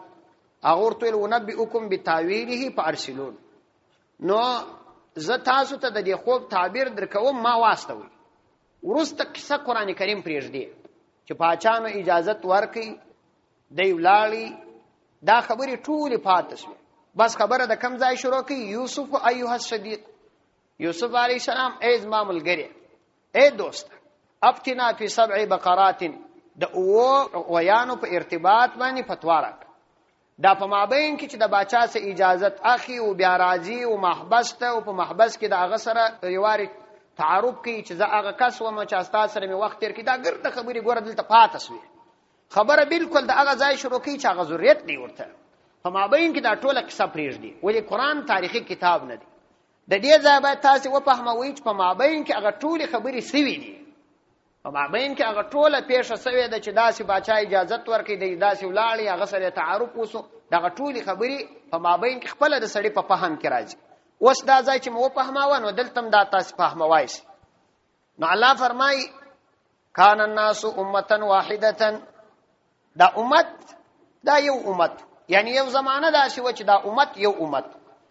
هغه ورته ونبئکم بتاویله فارسلون نو زه تاسو ته د دې خوب تعبیر درکوم ما واستوي ورسته کیسه قران کریم پرېږدي چې پاچانو اجازت ورکړي دی ولاړی دا خبرې ټول پاتې شوه بس خبره د کم ځای شروع کی یوسف ایها الصدیق یوسف علیہ السلام ای زما ملګری ای دوست ابتنا فی سبع بقرات د او ویانو په ارتباط باندې فتوا راک دا په مابین کې چې د باچا سه اجازت اخی او بیا راځي او محبس ته او په محبس کې د هغه سره یواري تعارف کوي چې زه هغه کس وم چې استا سره می وخت تیر کی دا ګرد خبرې ګور دلته پاتې شوه خبره بالکل د هغه ځای شروع کی چې هغه ضرورت دی ورته په مابین کې دا ټوله قصه پریږدي ولې قران تاریخي کتاب نه دی د دې ځای به تاسو وفهموي چې په مابین کې هغه ټوله خبرې سوي دي په مابین کې هغه ټوله پیښه سوي ده چې داسې باچا اجازت ورکړي د داسې ولاړی هغه سره تعارف وسو دغه ټوله خبرې په مابین کې خپل د سړي په فهم کې راځي اوس دا ځای چې مو فهماوه نو دلته دا تاسو فهموای شي نو الله فرمای کان الناس امه واحده دا امت دا یو امت یعنی یو زمانه دا شو چې دا امت یو امت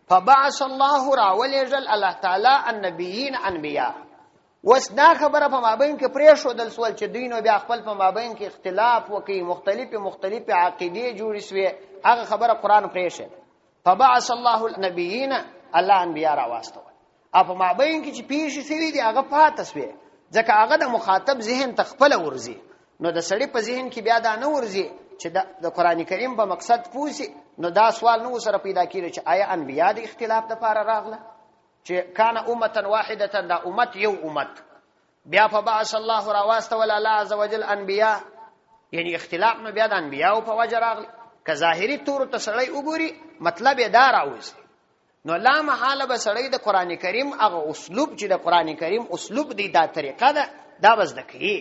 فبعث الله راولجل الله تعالی النبیین انبیاء وسدا خبره په مابین کې پرې شو دل سوال چې دین بیا خپل په مابین کې اختلاف وکي مختلف عقیده جوړې شوې هغه خبره قران پرې شه فبعث الله النبیین الله انبیاء را واستو په مابین کې چې پیښې سوي دي هغه پاتې شوې ځکه هغه د مخاطب ذهن تخپل ورزي نو د سړی په ذهن کې بیا دا نه ورزي چې د قران کریم په مقصد پوسی نو دا سوال نو سره پیدا کیږي چې آیا انبیا د اختلاف د لپاره راغله چې کان امه واحده دا امت یو امت بیا په بعث الله را واسطه ولا الله عز وجل انبیا یعنی اختلاف نو بیا د انبیا په وجه راغله که ظاهری تور ته سړی وګوري مطلب یې دا راوځي نو لا محاله به سړی د قران کریم هغه اسلوب چې د قران کریم اسلوب دی دا طریقه ده دا بس دکی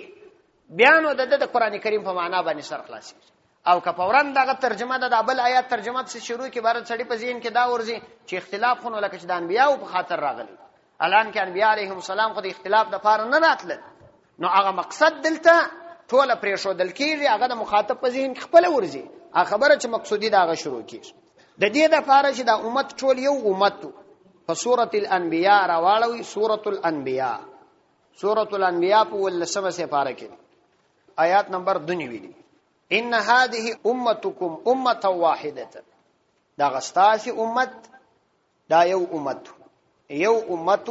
بیانو د قران کریم په معنا باندې سر خلاصي او که فوران دغه ترجمه د بل آیات ترجمه څخه شروع کی بار سړی په ذهن کې دا ورځي چې اختلاف خونه لکه چې د انبیاء په خاطر راغلي الان کې انبیاء علیهم السلام خو د اختلاف د فار نه راتل نو هغه مقصد دلته ټوله پرې شو دل کېږي هغه د مخاطب په ذهن کې خپل ورځي هغه خبره چې مقصودی دا شروع کیږي د دې د فار چې د امت ټول یو امت په سورۃ الانبیاء راوالوي سورۃ الانبیاء په ولسمه سپاره کې آیات نمبر 2 دی ان هذه امتكم امه واحده دا غستاسی امت دا یو امت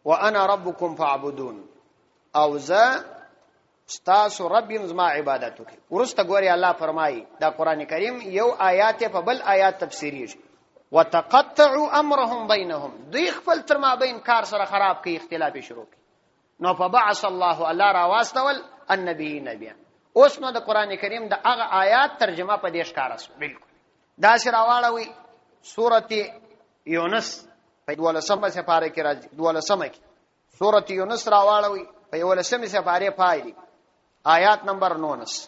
وانا ربكم فاعبدون او ذا استاسو رب زما عبادت وکي ورسته ګوري الله فرمایي دا قران کریم یو آیات په بل آیات تفسیری وتقطعوا امرهم بينهم دوی خپل تر ما بین کار سره خراب کی اختلاف شروع کی نو فبعث الله را واستول النبي نبيا اوس نو د قران کریم د هغه آیات ترجمه په دې ښکارا شو بالکل دا شراواړوي سورته یونس په 12مه سپاره کې راځي 12مه کې سورته یونس راواړوي په 12مه سپاره پایلي آیات نمبر 19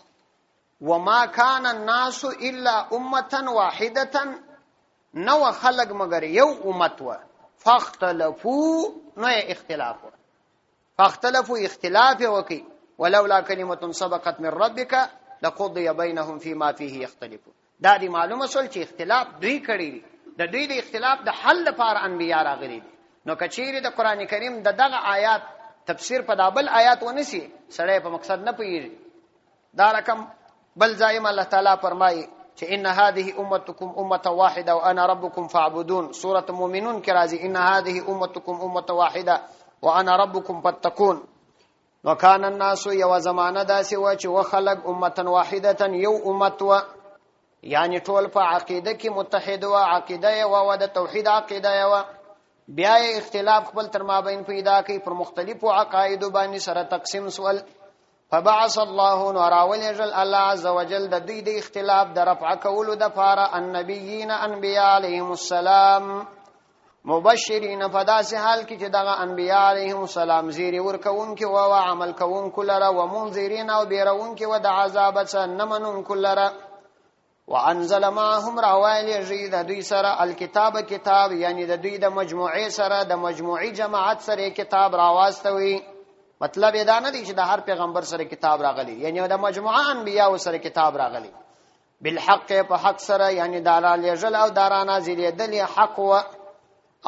وما كان الناس الا امه واحده نو خلق مگر یو امت و فاختلفوا نو اختلاف وکي ولولا كلمه سبقت من ربك لقضي بينهم فيما فيه يختلفون دا دی معلومه سول چې اختلاف دوی کړی د دوی د اختلاف د حل لپاره انبیا راغلي نو کچيري د قران کریم دغه آیات تفسیر په دابل آیات ونسی سړی په مقصد نه پیږي دا رقم بل ځایم الله تعالی فرمایي چې ان هذه امتکم امه واحده وانا ربکم فاعبدون. سوره مومنون کې راځي ان هذه امتکم امه واحده وانا ربکم فاتقون. وکانه الناس یو زمانه داسې و چې وخلق امه واحده یو امت و، یعنی ټول په عقیده کې متحد و، عقیده و د توحید عقیده و. بیا اختلاف خپل تر مابین پیدا کوي پر مختلفو عقاید باندې سره تقسیم سول. فبعث الله نراولجل الله عز وجل د دې د اختلاف د رفع کولو د پاره النبیین انبیاء علیهم السلام مبشرین، فداس حال کې چې دغه انبیاء علیهم السلام زیری ورکون کې او عمل کوون کلره و منذرین او بیرون کې و د عذاب څخه نمنون کلره. وانزل معهم راوایل جید دوی سره الکتاب کتاب، یعنی د دوی د مجموعه سره د مجموعي جماعت سره کتاب راواستوي. مطلب دا نه دی چې د هر پیغمبر سره کتاب راغلی، یعنی د مجموعه انبیاء سره کتاب راغلی بالحق په حق سره، یعنی دارا لجل او دارا نازل دل حق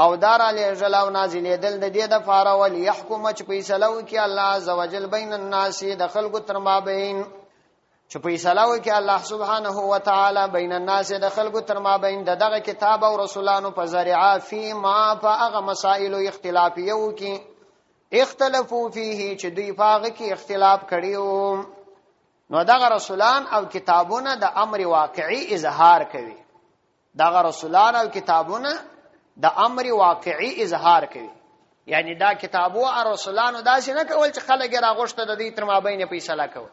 او دارا لجل او نازل دل د دې د فار ول يحكم چې فیصله وکي الله عز وجل بین الناس د خلق تر مابین، چې فیصله وکي الله سبحانه و تعالی بین الناس د خلق تر مابین دغه کتاب او رسولانو په ذریعہ فی ما فاغ مسائل اختلافیو کی اختلافو فيه چې دوی پاغه کې اختلاف کړیو. نو دغه رسولان او کتابونه د امر واقعي اظهار کوي، دغه رسولان او کتابونه د امر واقعي اظهار کوي. یعنی دا کتابو او رسولانو داسې نه کول چې خلک راغوشته د دې تر مابین فیصله کوي،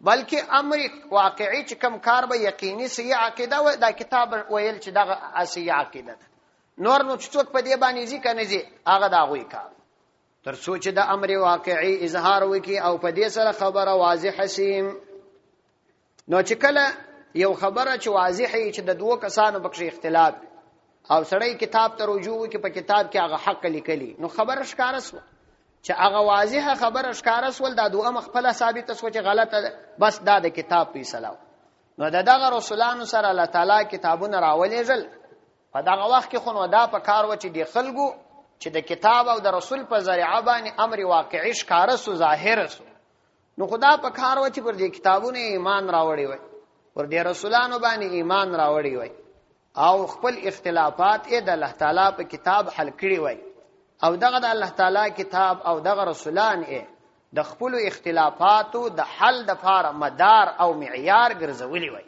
بلکې امر واقعي چې کم کار به یقیني صحیح عقیده و دا کتاب ویل چې دغه اصلي عقیده ده. نور نو څوک په دې باندې ځي کنه ځي هغه دا غوي کار تر سوچ د امر واقعي اظهار وکي او په دې سره خبره واضحه سي. نو چې کله یو خبره چې واضحه چې د دوه کسانو بکشي اختلاف او سړی کتاب ته رجوع وکي په کتاب کې هغه حق لیکلي، نو خبره ښکارا سو چې هغه واضحه خبره ښکارا سول دا دوه مخفله ثابت سو چې غلطه بس دا د کتاب په سلام. نو دغه رسولانو سره الله تعالی کتابونه راولېږل په دغه وخت کې خو نو دا په کار و چې د خلکو چې د کتاب او د رسول په ذریعہ باندې امر واقعي ښکارا سو ظاهر سو. نو خدا په کار و چې پر دې کتابونه ایمان راوړي وي، پر دې رسولانو باندې ایمان راوړي وي او خپل اختلافات د الله تعالی په کتاب حل کړي وي، او دغه د الله تعالی کتاب او دغه رسولان د خپل اختلافاتو د حل د فار مدار او معیار ګرځولي وي.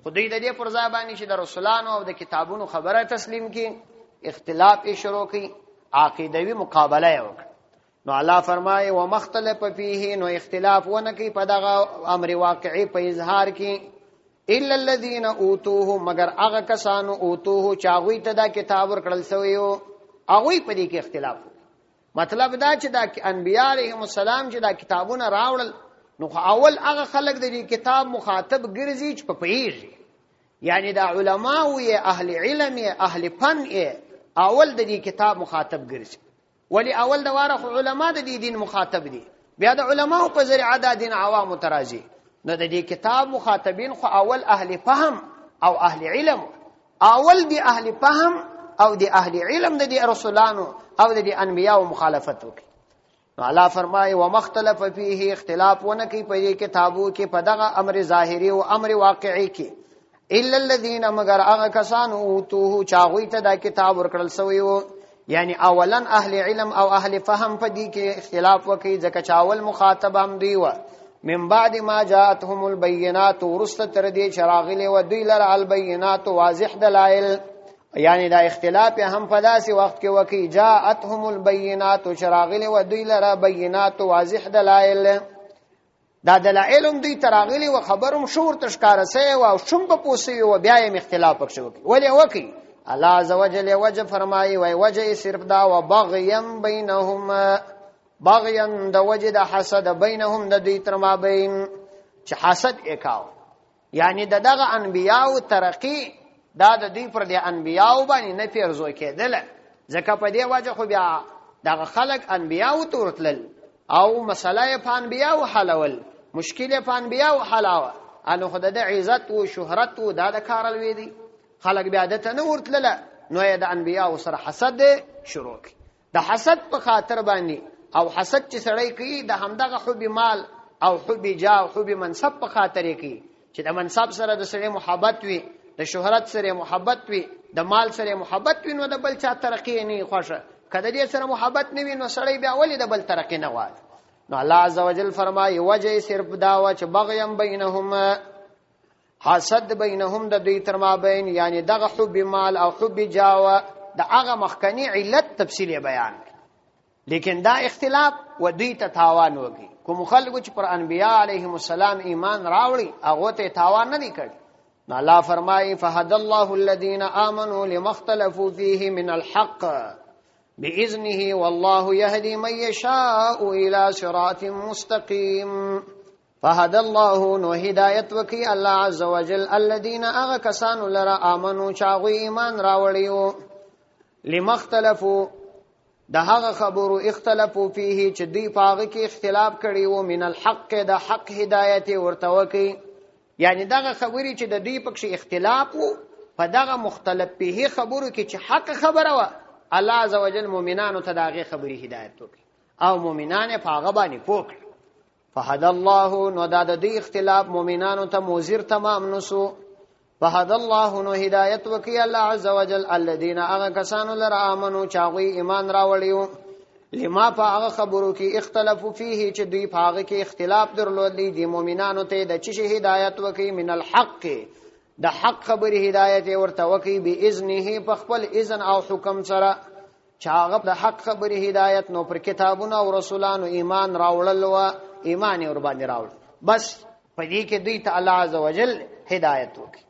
خدای د دې پر ځای باندې چې د رسولانو او د کتابونو خبره تسلیم کړي، اختلاف یې شروع کړي، عقیدوي مقابله یې وکړه. نو الله فرمایي ومختلف فيه، نو اختلاف ونه کوي په دغه امر واقعي په اظهار کې الا الذين اوتوه، مگر هغه کسانو اوتوه چاغوي ته دا کتاب ورکړل شوی او هغه په دې کې اختلاف. مطلب دا چې دا انبیاء علیهم السلام چې دا کتابونه راوړل، نو اول هغه خلک د دې کتاب مخاطب ګرځي چې په پیږي، یعنی دا علما او اهل علم اهل فن اول د دې کتاب مخاطب ګرځي. ولی اول د وارخ علما د دې دین مخاطب دي، بیا د علماو په ذریعہ د دین عوام ترازی. نو د دې کتاب مخاطبین خو اول اهل فهم او اهل علم، اول دی اهل فهم او دی اهل علم د دې رسولانو او د دې انبیاء مخالفت وکړي. نو الله فرمایي ومختلف فيه، اختلاف ونه کوي په دې کتابو کې په دغه امر ظاهري او امر واقعي کې الا الذين، مگر هغه کسان اوتوه چاغوي ته دا کتاب ورکړل شوی وو. یعنی اولا اهل علم او اهل فهم په دې کې اختلاف وکړي ځکه چاول مخاطب هم دی و من بعد ما جاءتهم البينات، ورست تر دې چراغله و دوی لره البينات واضح دلائل. یعنی دا اختلاف هم په داسې وخت کې وکړي جاءتهم البينات چراغله و دوی لره بینات واضح دلائل. دا دلائل هم دوی تراغلی و خبرم شور تشکار سي او شوم په پوسي و بیا یې اختلاف وکړي. ولی وکړي الله عز وجل وجه فرمایي وای وجه صرف دا و بغيا بينهم، بغيا د وجه د حسد بينهم د دوی تر مابین چې حسد وکاو، یعنی دغه انبیاء ترقی دا د دوی پر د انبیاء باندې نه پیرزو کېدل، ځکه په دې وجه خو بیا دغه خلق انبیاء تورتل او مسله په انبیاء حلول، مشکل په انبیاء حلاوه، انو خدای د عزت او شهرت او د کارل وی دي خلق بیا د ته نه ورتل، نو د انبیاء سره حسد شروع کی. د حسد په خاطر باندې او حسد چې سړی کوي د همدغه حب مال او حب جاه او حب منصب په خاطر کوي، چې د منصب سره د سره محبت وي، د شهرت سره محبت وي، د مال سره محبت وي، نو د بل چا ترقی نه خوښه. کله دې سره محبت نه وي نو سړی بیا ولې د بل ترقی نه غواړي؟ نو الله عزوجل فرمایي وجه صرف داوا چې بغیم بینهم، حسد بینهم د دوی تر مابین، یعنی دغه حب مال او حب جاوه د هغه مخکنی علت تفصیل بیان، لیکن دا اختلاف و دوی ته تاوان وکي. کوم خلکو چې پر انبیاء علیهم السلام ایمان راوړي هغه ته تاوان نه کړي. نو الله فرمایي فهد الله الذين امنوا لما اختلفوا فيه من الحق باذنه والله يهدي من يشاء الى صراط مستقيم. فهد الله نو هدایت وکي الله عز وجل الذين اغكسان لرا امنوا چاغو ایمان راوړیو لما اختلفوا د هغه خبرو اختلافو فيه چې دوی پاغه کې اختلاف کړي وو من الحق د حق هدایت ورته وکي، یعنی دغه خبرې چې د دوی پکې اختلاف وو په دغه مختلف فيه خبرو کې چې حق خبره وا الله عزوجل مؤمنانو ته دغه خبرې هدایت وکي او مؤمنان پاغه باندې پوک. فهد الله نو د دوی اختلاف مؤمنانو ته موزر تمام نسو. فهد الله نو هدایت وکي الله عز وجل الذين اغه کسانو لرا امنو چاغوی ایمان راوړیو لما پاغه خبرو کې اختلافو فيه چې دوی پاغه کې اختلاف درلودي دي مؤمنانو ته د چی هدایت وکي من الحق د حق خبر هدایت ورته وکي باذنه په خپل اذن او حکم سره چاغه د حق خبر هدایت نو پر کتابونو او رسولانو ایمان راوړل او ایمان ور باندې راوړل بس په دې کې دوی ته الله عز وجل هدایت وکي.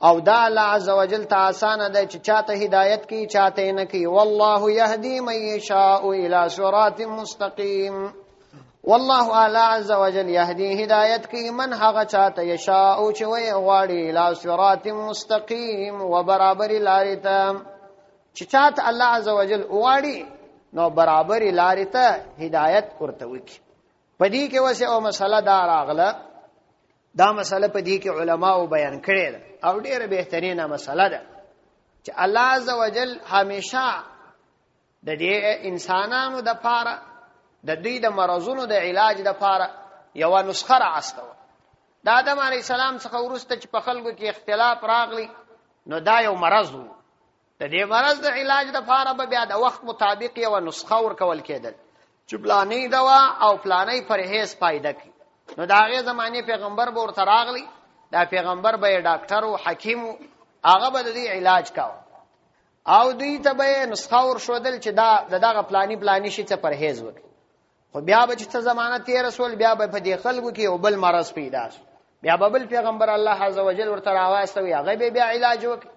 او دا الله عز وجل ته آسان ده چې چاته هدایت کی چاته نه کی. والله يهدي من يشاء الى صراط مستقيم. والله الله عز وجل يهدي هدایت کی من هغه چاته یشاء چې وي غواړي الى صراط مستقيم و برابر لارې ته چې چاته الله عز وجل غواړي نو برابر لارې ته هدایت ورته وکي. پدې کې وسه او مسله دا راغله، دا مسله په دې کې علماو بیان کړي ده او ډیره بهترینه مسله ده چې الله عز وجل همیشه د دې انسانانو د پاره د دوی د مرزونو د علاج د پاره یو نسخه راستوه. د آدم علی السلام څخه ورسته چې په خلکو کې اختلاف راغلی نو دا یو مرض وو. د دې مرض د علاج د پاره به بیا د وخت مطابق یو نسخه ورکول کېدل چې پلانې دوا او پلانې پرهیز پایده کی. نو دا هغه زمانه پیغمبر به ورته راغلی، دا پیغمبر به ډاکټر او حکیم هغه به د دې علاج کاوه او دوی ته به نسخه ورشودل چې دا دغه پلانی شي ته پرهیز وکړي. خو بیا به چې زمانه تیر رسول بیا به په دې خلکو کې یو بل مرض پیدا شي، بیا به بل پیغمبر الله عز وجل ورته راوستوي هغه به بیا علاج وکړي،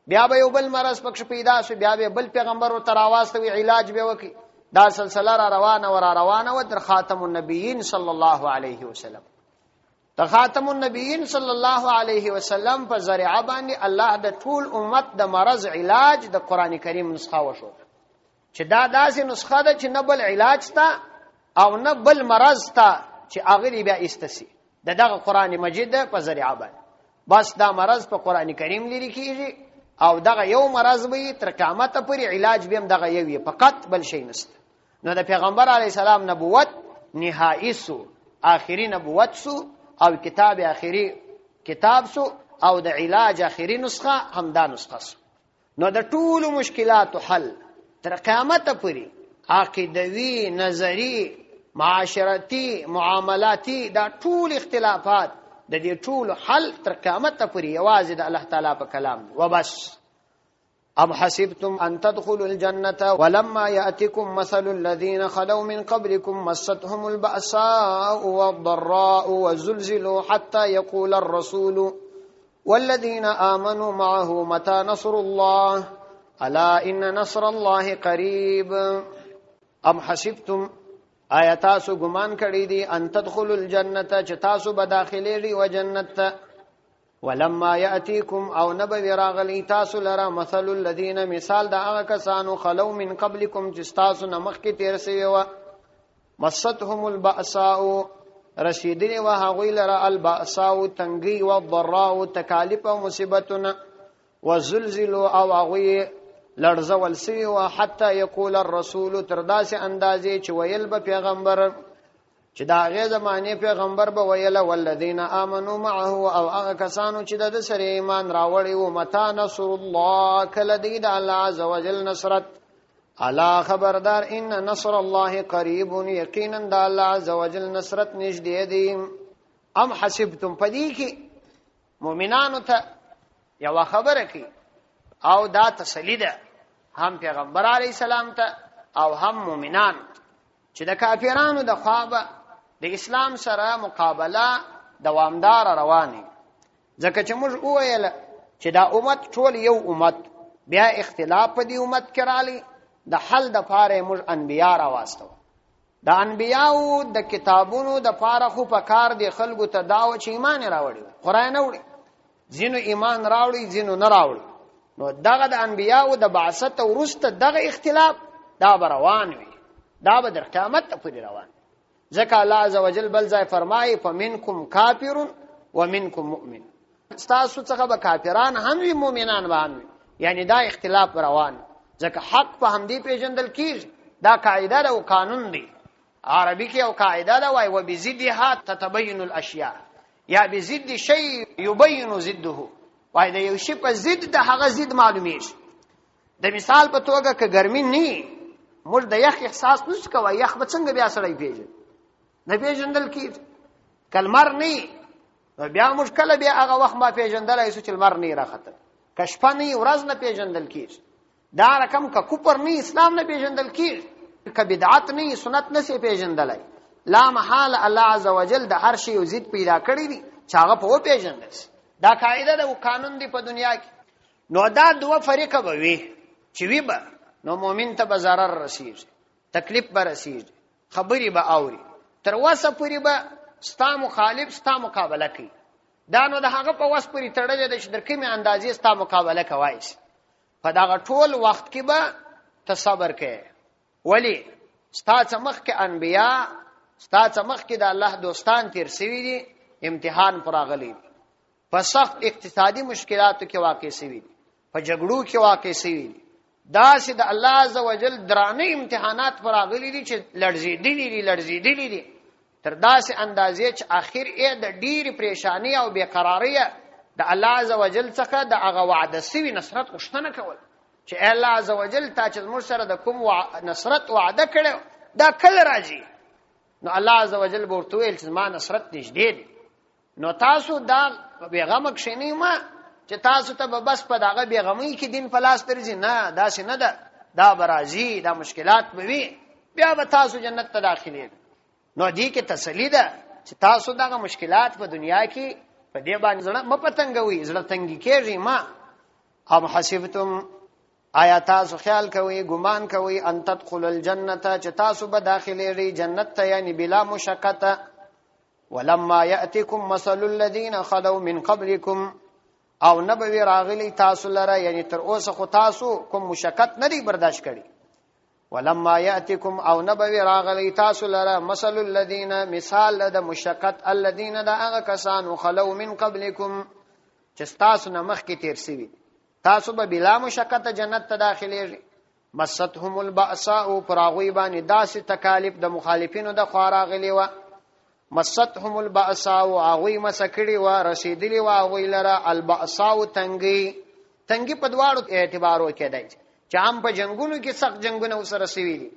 بیا به یو بل مرض پکښ پیدا شي، بیا به بل پیغمبر ورته راوستوي علاج به وکړي. دا سلسله را روانه و در خاتم النبیین صلی الله علیه وسلم. د خاتم النبیین صلی الله علیه وسلم په ذریعہ باندې الله د ټول امت د مرض علاج د قران کریم نسخه وشو چې دا داسې نسخه ده چې نه بل علاج تا او نه بل مرض تا چې هغه بیا استسی دغه قران مجید په ذریعہ باندې بس دا مرض په قران کریم لري کیږي او دغه یو مرض به تر قیامت پورې علاج به هم دغه یو فقط بل شي نشته. نو د پیغمبر علی السلام نبوت نهایی سو، آخری نبوت سو او کتاب آخری کتاب سو او د علاج آخری نسخه همدا نسخه سو. نو د ټول مشکلات حل تر قیامت پورې عقیدوي، نظری، معاشرتی، معاملاتی دا ټول اختلافات د دې ټول حل تر قیامت پورې یوازې د الله تعالی په کلام و بس. ام حسبتم ان تدخلوا الجنة ولما يأتكم مثل الذين خلوا من قبلكم مستهم البأساء والضراء وزلزلوا حتى يقول الرسول والذين آمنوا معه متى نصر الله ألا إن نصر الله قريب. ام حسبتم آیاتاسو گمان کړی دي ان تدخلوا الجنة چې تاسو به داخلي و جنت ولما يأتيكم او نبوي راغلی تاسو لرا مثل الذين مثال دا هغه کسانو خلو من قبلكم چې تاسو نمخ کې تیر سوي و مستهم البأساء رشیدنی و هغوی لرا البأساء تنگی و ضراء تکالیف و مصیبتنا و زلزلوا او هغوی لرزول سوي و حتی یقول الرسول ترداس اندازې چې ویل به پیغمبر چې دا هغه زمانه پیغمبر به ویل والذین آمنوا معه او هغه کسانو چې د سره ایمان راوړي او متا نصر الله کله دی د الله عزوجل نصرت الا خبردار ان نصر الله قریب یقینا د الله عزوجل نصرت نږدې دی ام حسبتم پدې کې مؤمنانو ته یو خبره کی او دا تسلی ده هم پیغمبر علی السلام ته او هم مؤمنان چې د کافرانو د خوابه د اسلام سره مقابله دوامدار روانه ځکه چې موږ وویل چې دا امت ټول یو امت بیا اختلاف په دې امت کې رالی د حل د پاره موږ انبیا راوستو د انبیاو د کتابونو د پاره خو په کار دی خلکو ته داو چې ایمان راوړي قرآن وړي زینو ایمان راوړي زینو نه راوړي نو دغه د انبیاو د بعثت او ورسته دغه اختلاف دا روان وي دا به در قیامت ته پورې روان ځکه الله عزوجل بل ځای فرمایي فمنکم کافر ومنکم مؤمن تاسو څخه به کافران هم وي مؤمنان به هم وي یعنی دا اختلاف روان ځکه حق په همدې پیژندل کیږي دا قاعده ده او قانون دی عربي کې او قاعده ده وای وبزدها تتبين الاشیاء یا بزد شی یبین ضده وای د یو شی په ضد د هغه ضد معلومیږي د مثال په توګه که ګرمي نه موږ د یخ احساس نشو کوي یخ به څنګه بیا سړی پیژني نه پیژندل کیږي کلمر نه بیا موږ کله بیا هغه وخت ما پیژندل ایسو چې لمر نه راخته کشف نه ورځ نه پیژندل کیږي دا رقم کا کوپر نه اسلام نه پیژندل کیږي ک بدعت نه سنت نه سي پیژندلای لا محال الله عزوجل د هر شی او ضد پیدا کړی دي چې هغه په پیژندل دا قاعده ده او قانون دی په دنیا کې نو دا دوه فرقه به وي چې وی به نو مؤمن ته به ضرر رسیږي تکلیف به رسیږي خبري به اوري تر وسه پوری به ستا مخالف ستا مقابله کوي دا نو د هغه په وس پوری تړلې د شدر کې می اندازې ستا مقابله کوي په دا ټول وخت کې به تصبر کوي ولی ستا څمخ کې انبیا ستا څمخ کې د الله دوستان تیر سوي دي امتحان پراغلي په سخت اقتصادي مشکلاتو کې واقع سوي دي په جګړو کې واقع سوي دي دا چې د الله عزوجل درانه امتحانات پراغلي دي چې لړزېدلي دي تر داسې اندازې چې اخر یې د ډېری پریشانی او بیقراری د الله عزوجل څخه د هغه وعده سوي نصرت غوښتنه کول چې الله عزوجل تا چې موږ سره د کوم نصرت وعده کړو دا کله راځي نو الله عزوجل ورته ویل چې ما نصرت نږدې دي نو تاسو دا بیغمه کښینی ما چې تاسو ته بس په دغه بیغمۍ کې دین په لاس درځي نه داسې نه ده دا برازي دا مشکلات به وي بیا به تاسو جنت ته داخلي نو دې کې تسلی ده چې تاسو دغه مشکلات په دنیا کې په دې باندې زړه مپتنګوي زړه تنګي کېږي ما ام حسبتم آیا تاسو خیال کوي ګمان کوي ان تدخل الجنه چې تاسو به داخلي جنت ته یعنی بلا مشقت ولما یاتکم مثل الذين خلو من قبلكم او نبوی راغلی تاسو لره یعنی تر اوسه خو تاسو کوم مشقت ندی برداشت کړي ولما یاتکم او نبوی راغلی تاسو لره مثل الذين مثال د مشقت الذين دا هغه کسانو خلو من قبلكم چې تاسو نه مخکې تیر شوي تاسو به بلا مشقت جنت ته داخليږي مستهم البأساء پراغوی باندې داسې تکالیف د مخالفینو د خواراغلی و مستهم البأساء اغوی مسکړي و رسیدلی و اغوی لره البأساء تنګي په دواړو اعتبارو کې دی چې عام په جنگونو کې سخت جنگونه وسره سوي دي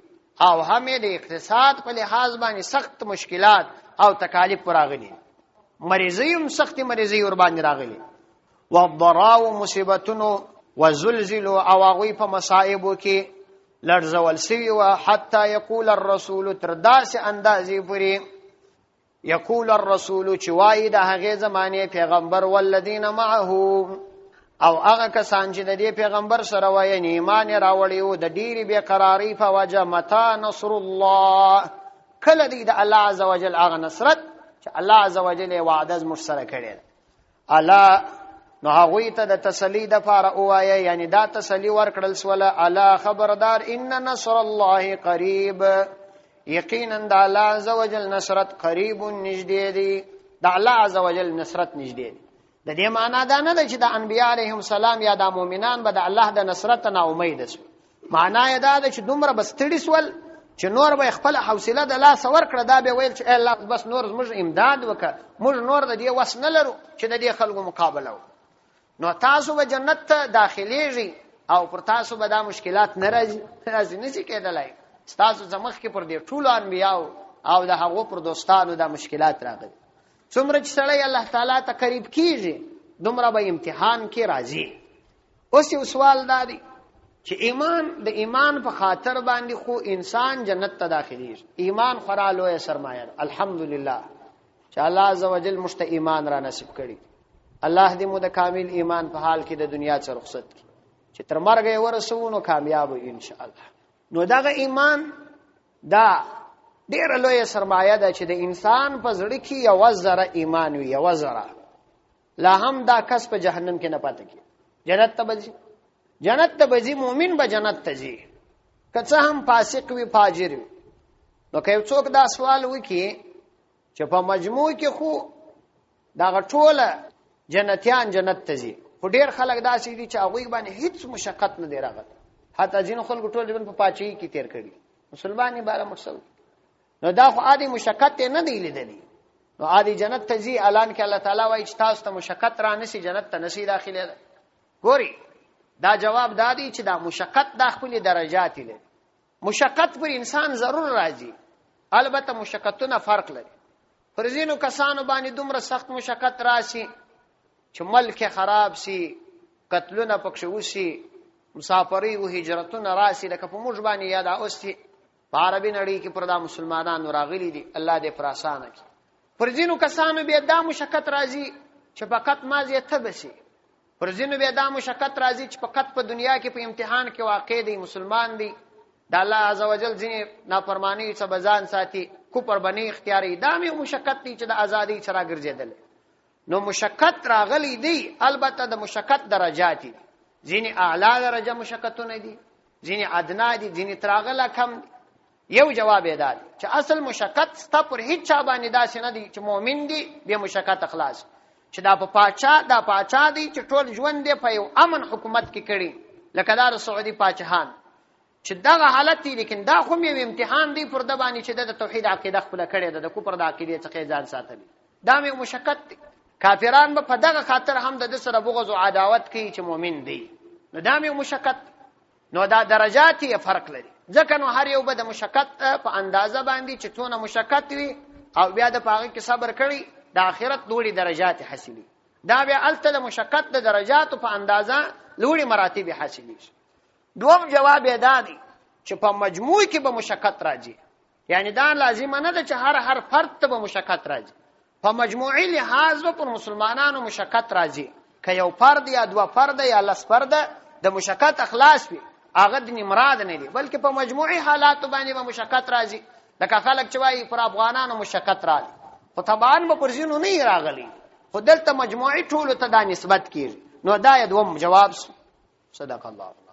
او هم د اقتصاد په لحاظ باندې سخت مشکلات او تکالیف پراغلي مریضیم سخت مریضي ور باندې راغلي والضراء مصیبتونو وزلزلوا او اغوی په مصائبو کې لړزول سوي و حتی یقول الرسول تر داسې اندازې پوری یقول الرسول چې وایي د هغه زمانه پیغمبر والذین معه او هغه کسان چې د دې پیغمبر سره وایي ایمان راوړي او د ډېری بے قراری په وجه متا نصر الله کله دی د الله عزوجل هغه نصرت چې الله عزوجل وعده مسره کړي الا نو هغه ته د تسلی د فار اوایه یعنی دا تسلی ورکړل سواله الا خبردار ان نصر الله قریب یقینا د الله عزوجل نصرت قریب نږدې دی د الله عزوجل نصرت نږدې دی د دې معنا دا نه ده چې د انبیاء علیهم السلام یا د مؤمنان به د الله د نصرت نه امید شي معنا یې دا ده چې دومره بستړي سول چې نور به خپل حوصله د لاس ورکړه دا به ویل چې الله بس نور موږ امداد وکړه موږ نور د دې وس نه لرو چې د دې خلکو مقابله وکړو نو تاسو به جنت ته داخليږئ او پر تاسو به دا مشکلات نه راځي نشي کېدلای تاسو زمخ کې پر دې ټول انبیاو او د هغو پر دوستانو دا مشکلات راغلي څومره چې سړی الله تعالی ته قریب کیږي دومره به امتحان کې راځي اوس یو سوال دا دی چې د ایمان په خاطر باندې خو انسان جنت ته داخليږي ایمان خورا لوی سرمایه ده الحمدلله چې الله عزوجل مشت ایمان را نصیب کړي الله دې مو د کامل ایمان په حال کې د دنیا څخه رخصت کړي چې تر مرګ ورسو نو کامیاب ان شاء الله نو دغه ایمان دا ډېر لوی سرمایه ده چې د انسان په زړه کې یو ذره ایمان وي یو ذره لا هم دا کس په جهنم کې نه پاتې کی جنت ته بځي مؤمن به جنت ته ځي که څه هم فاسق وي فاجر وي نو که څوک دا سوال وکړي چې په مجموع کې خو دا ټوله جنتیان جنت ته ځي خو ډېر خلک داسې دي چې هغوی باندې هیڅ مشقت نه دی راغلی حتی ځینو خلکو ټول ژوند په پاچاهۍ کې تیر کړي مسلمان یې باره مقصد نو دا خو عادي مشقت نه دی لیدلی نو عادي جنت ته ځي اعلان کې الله تعالی وایي چې تاسو ته مشقت را نشي جنت ته نشي داخله ده ګوري دا جواب دادی چې دا مشقت د خپل درجات لري مشقت پر انسان ضرور راځي البته مشقتونه فرق لري پر ځینو کسانو باندې دومره سخت مشقت راشي چې ملک خراب سي قتلونه پکښ وشي مسافری او هجرتونه راشي لکه په موږ باندې یاد اوسي په عربي نړۍ کې پر دا مسلمانانو راغلي دي الله دې پر آسانه کړي پر ځینو کسانو به دا مشقت راځي چې فقط مازه تبسي پر ځینو به دا مشقت راځي چې فقط په دنیا کې په امتحان کې واقع دي مسلمان دي د الله عزوجل ځینې نافرمانی څخه بزان ساتي کوپر بنی اختیاري دا مې مشقت دي چې د ازادي سره ګرځیدل نو مشقت راغلي دي البته د مشقت درجات دي ځینې اعلی درجه مشقتونه دي ځینې ادنا دي ځینې تراغله کم دي یو جواب یې داد چې اصل مشقت ستا پر هیڅ چا باندې داسې نه دي چې مؤمن دي به مشقت اخلاص چې دا په پاچا دي چې ټول ژوند دی په یو امن حکومت کې کړي لکه دا سعودي پاچاهان چې دغه حالت دی لیکن دا خو یو امتحان دی پر د باندې چې د توحید عقیده خپل کړي د کوپر د عقیده څخه ځان ساتلی دا مې مشقت دی کافران به په دغه خاطر هم د سره بغض او عداوت کوي چې مؤمن دی نو دا مې مشقت نو دا درجات یې فرق لري ځکه نو هر یو به د مشقت په اندازه باندې چې څونه مشقت وي او بیا د پاغه کې صبر کړي د آخرت لوړي درجات حاصلي دا بیا الته د مشقت د درجات په اندازه لوړي مراتب حاصلي دوم جواب یې دادی چې په مجموع کې به مشقت راځي یعنی دا لازم نه ده چې هر فرد ته به مشقت راځي په مجموعي لحاظ پر مسلمانانو مشقت راځي که یو فرد یا دوا فرد یا لس فرد د مشقت اخلاص وي هغه د مراد نه دي بلکې په مجموعي حالات باندې به مشقت راځي لکه خلک چې وایي پر افغانانو مشقت راځي خو طبعا به پر ځینو نه راغلي خو دلته مجموعي ټولو ته دا نسبت کیږي نو دا یې دوم جواب صدق الله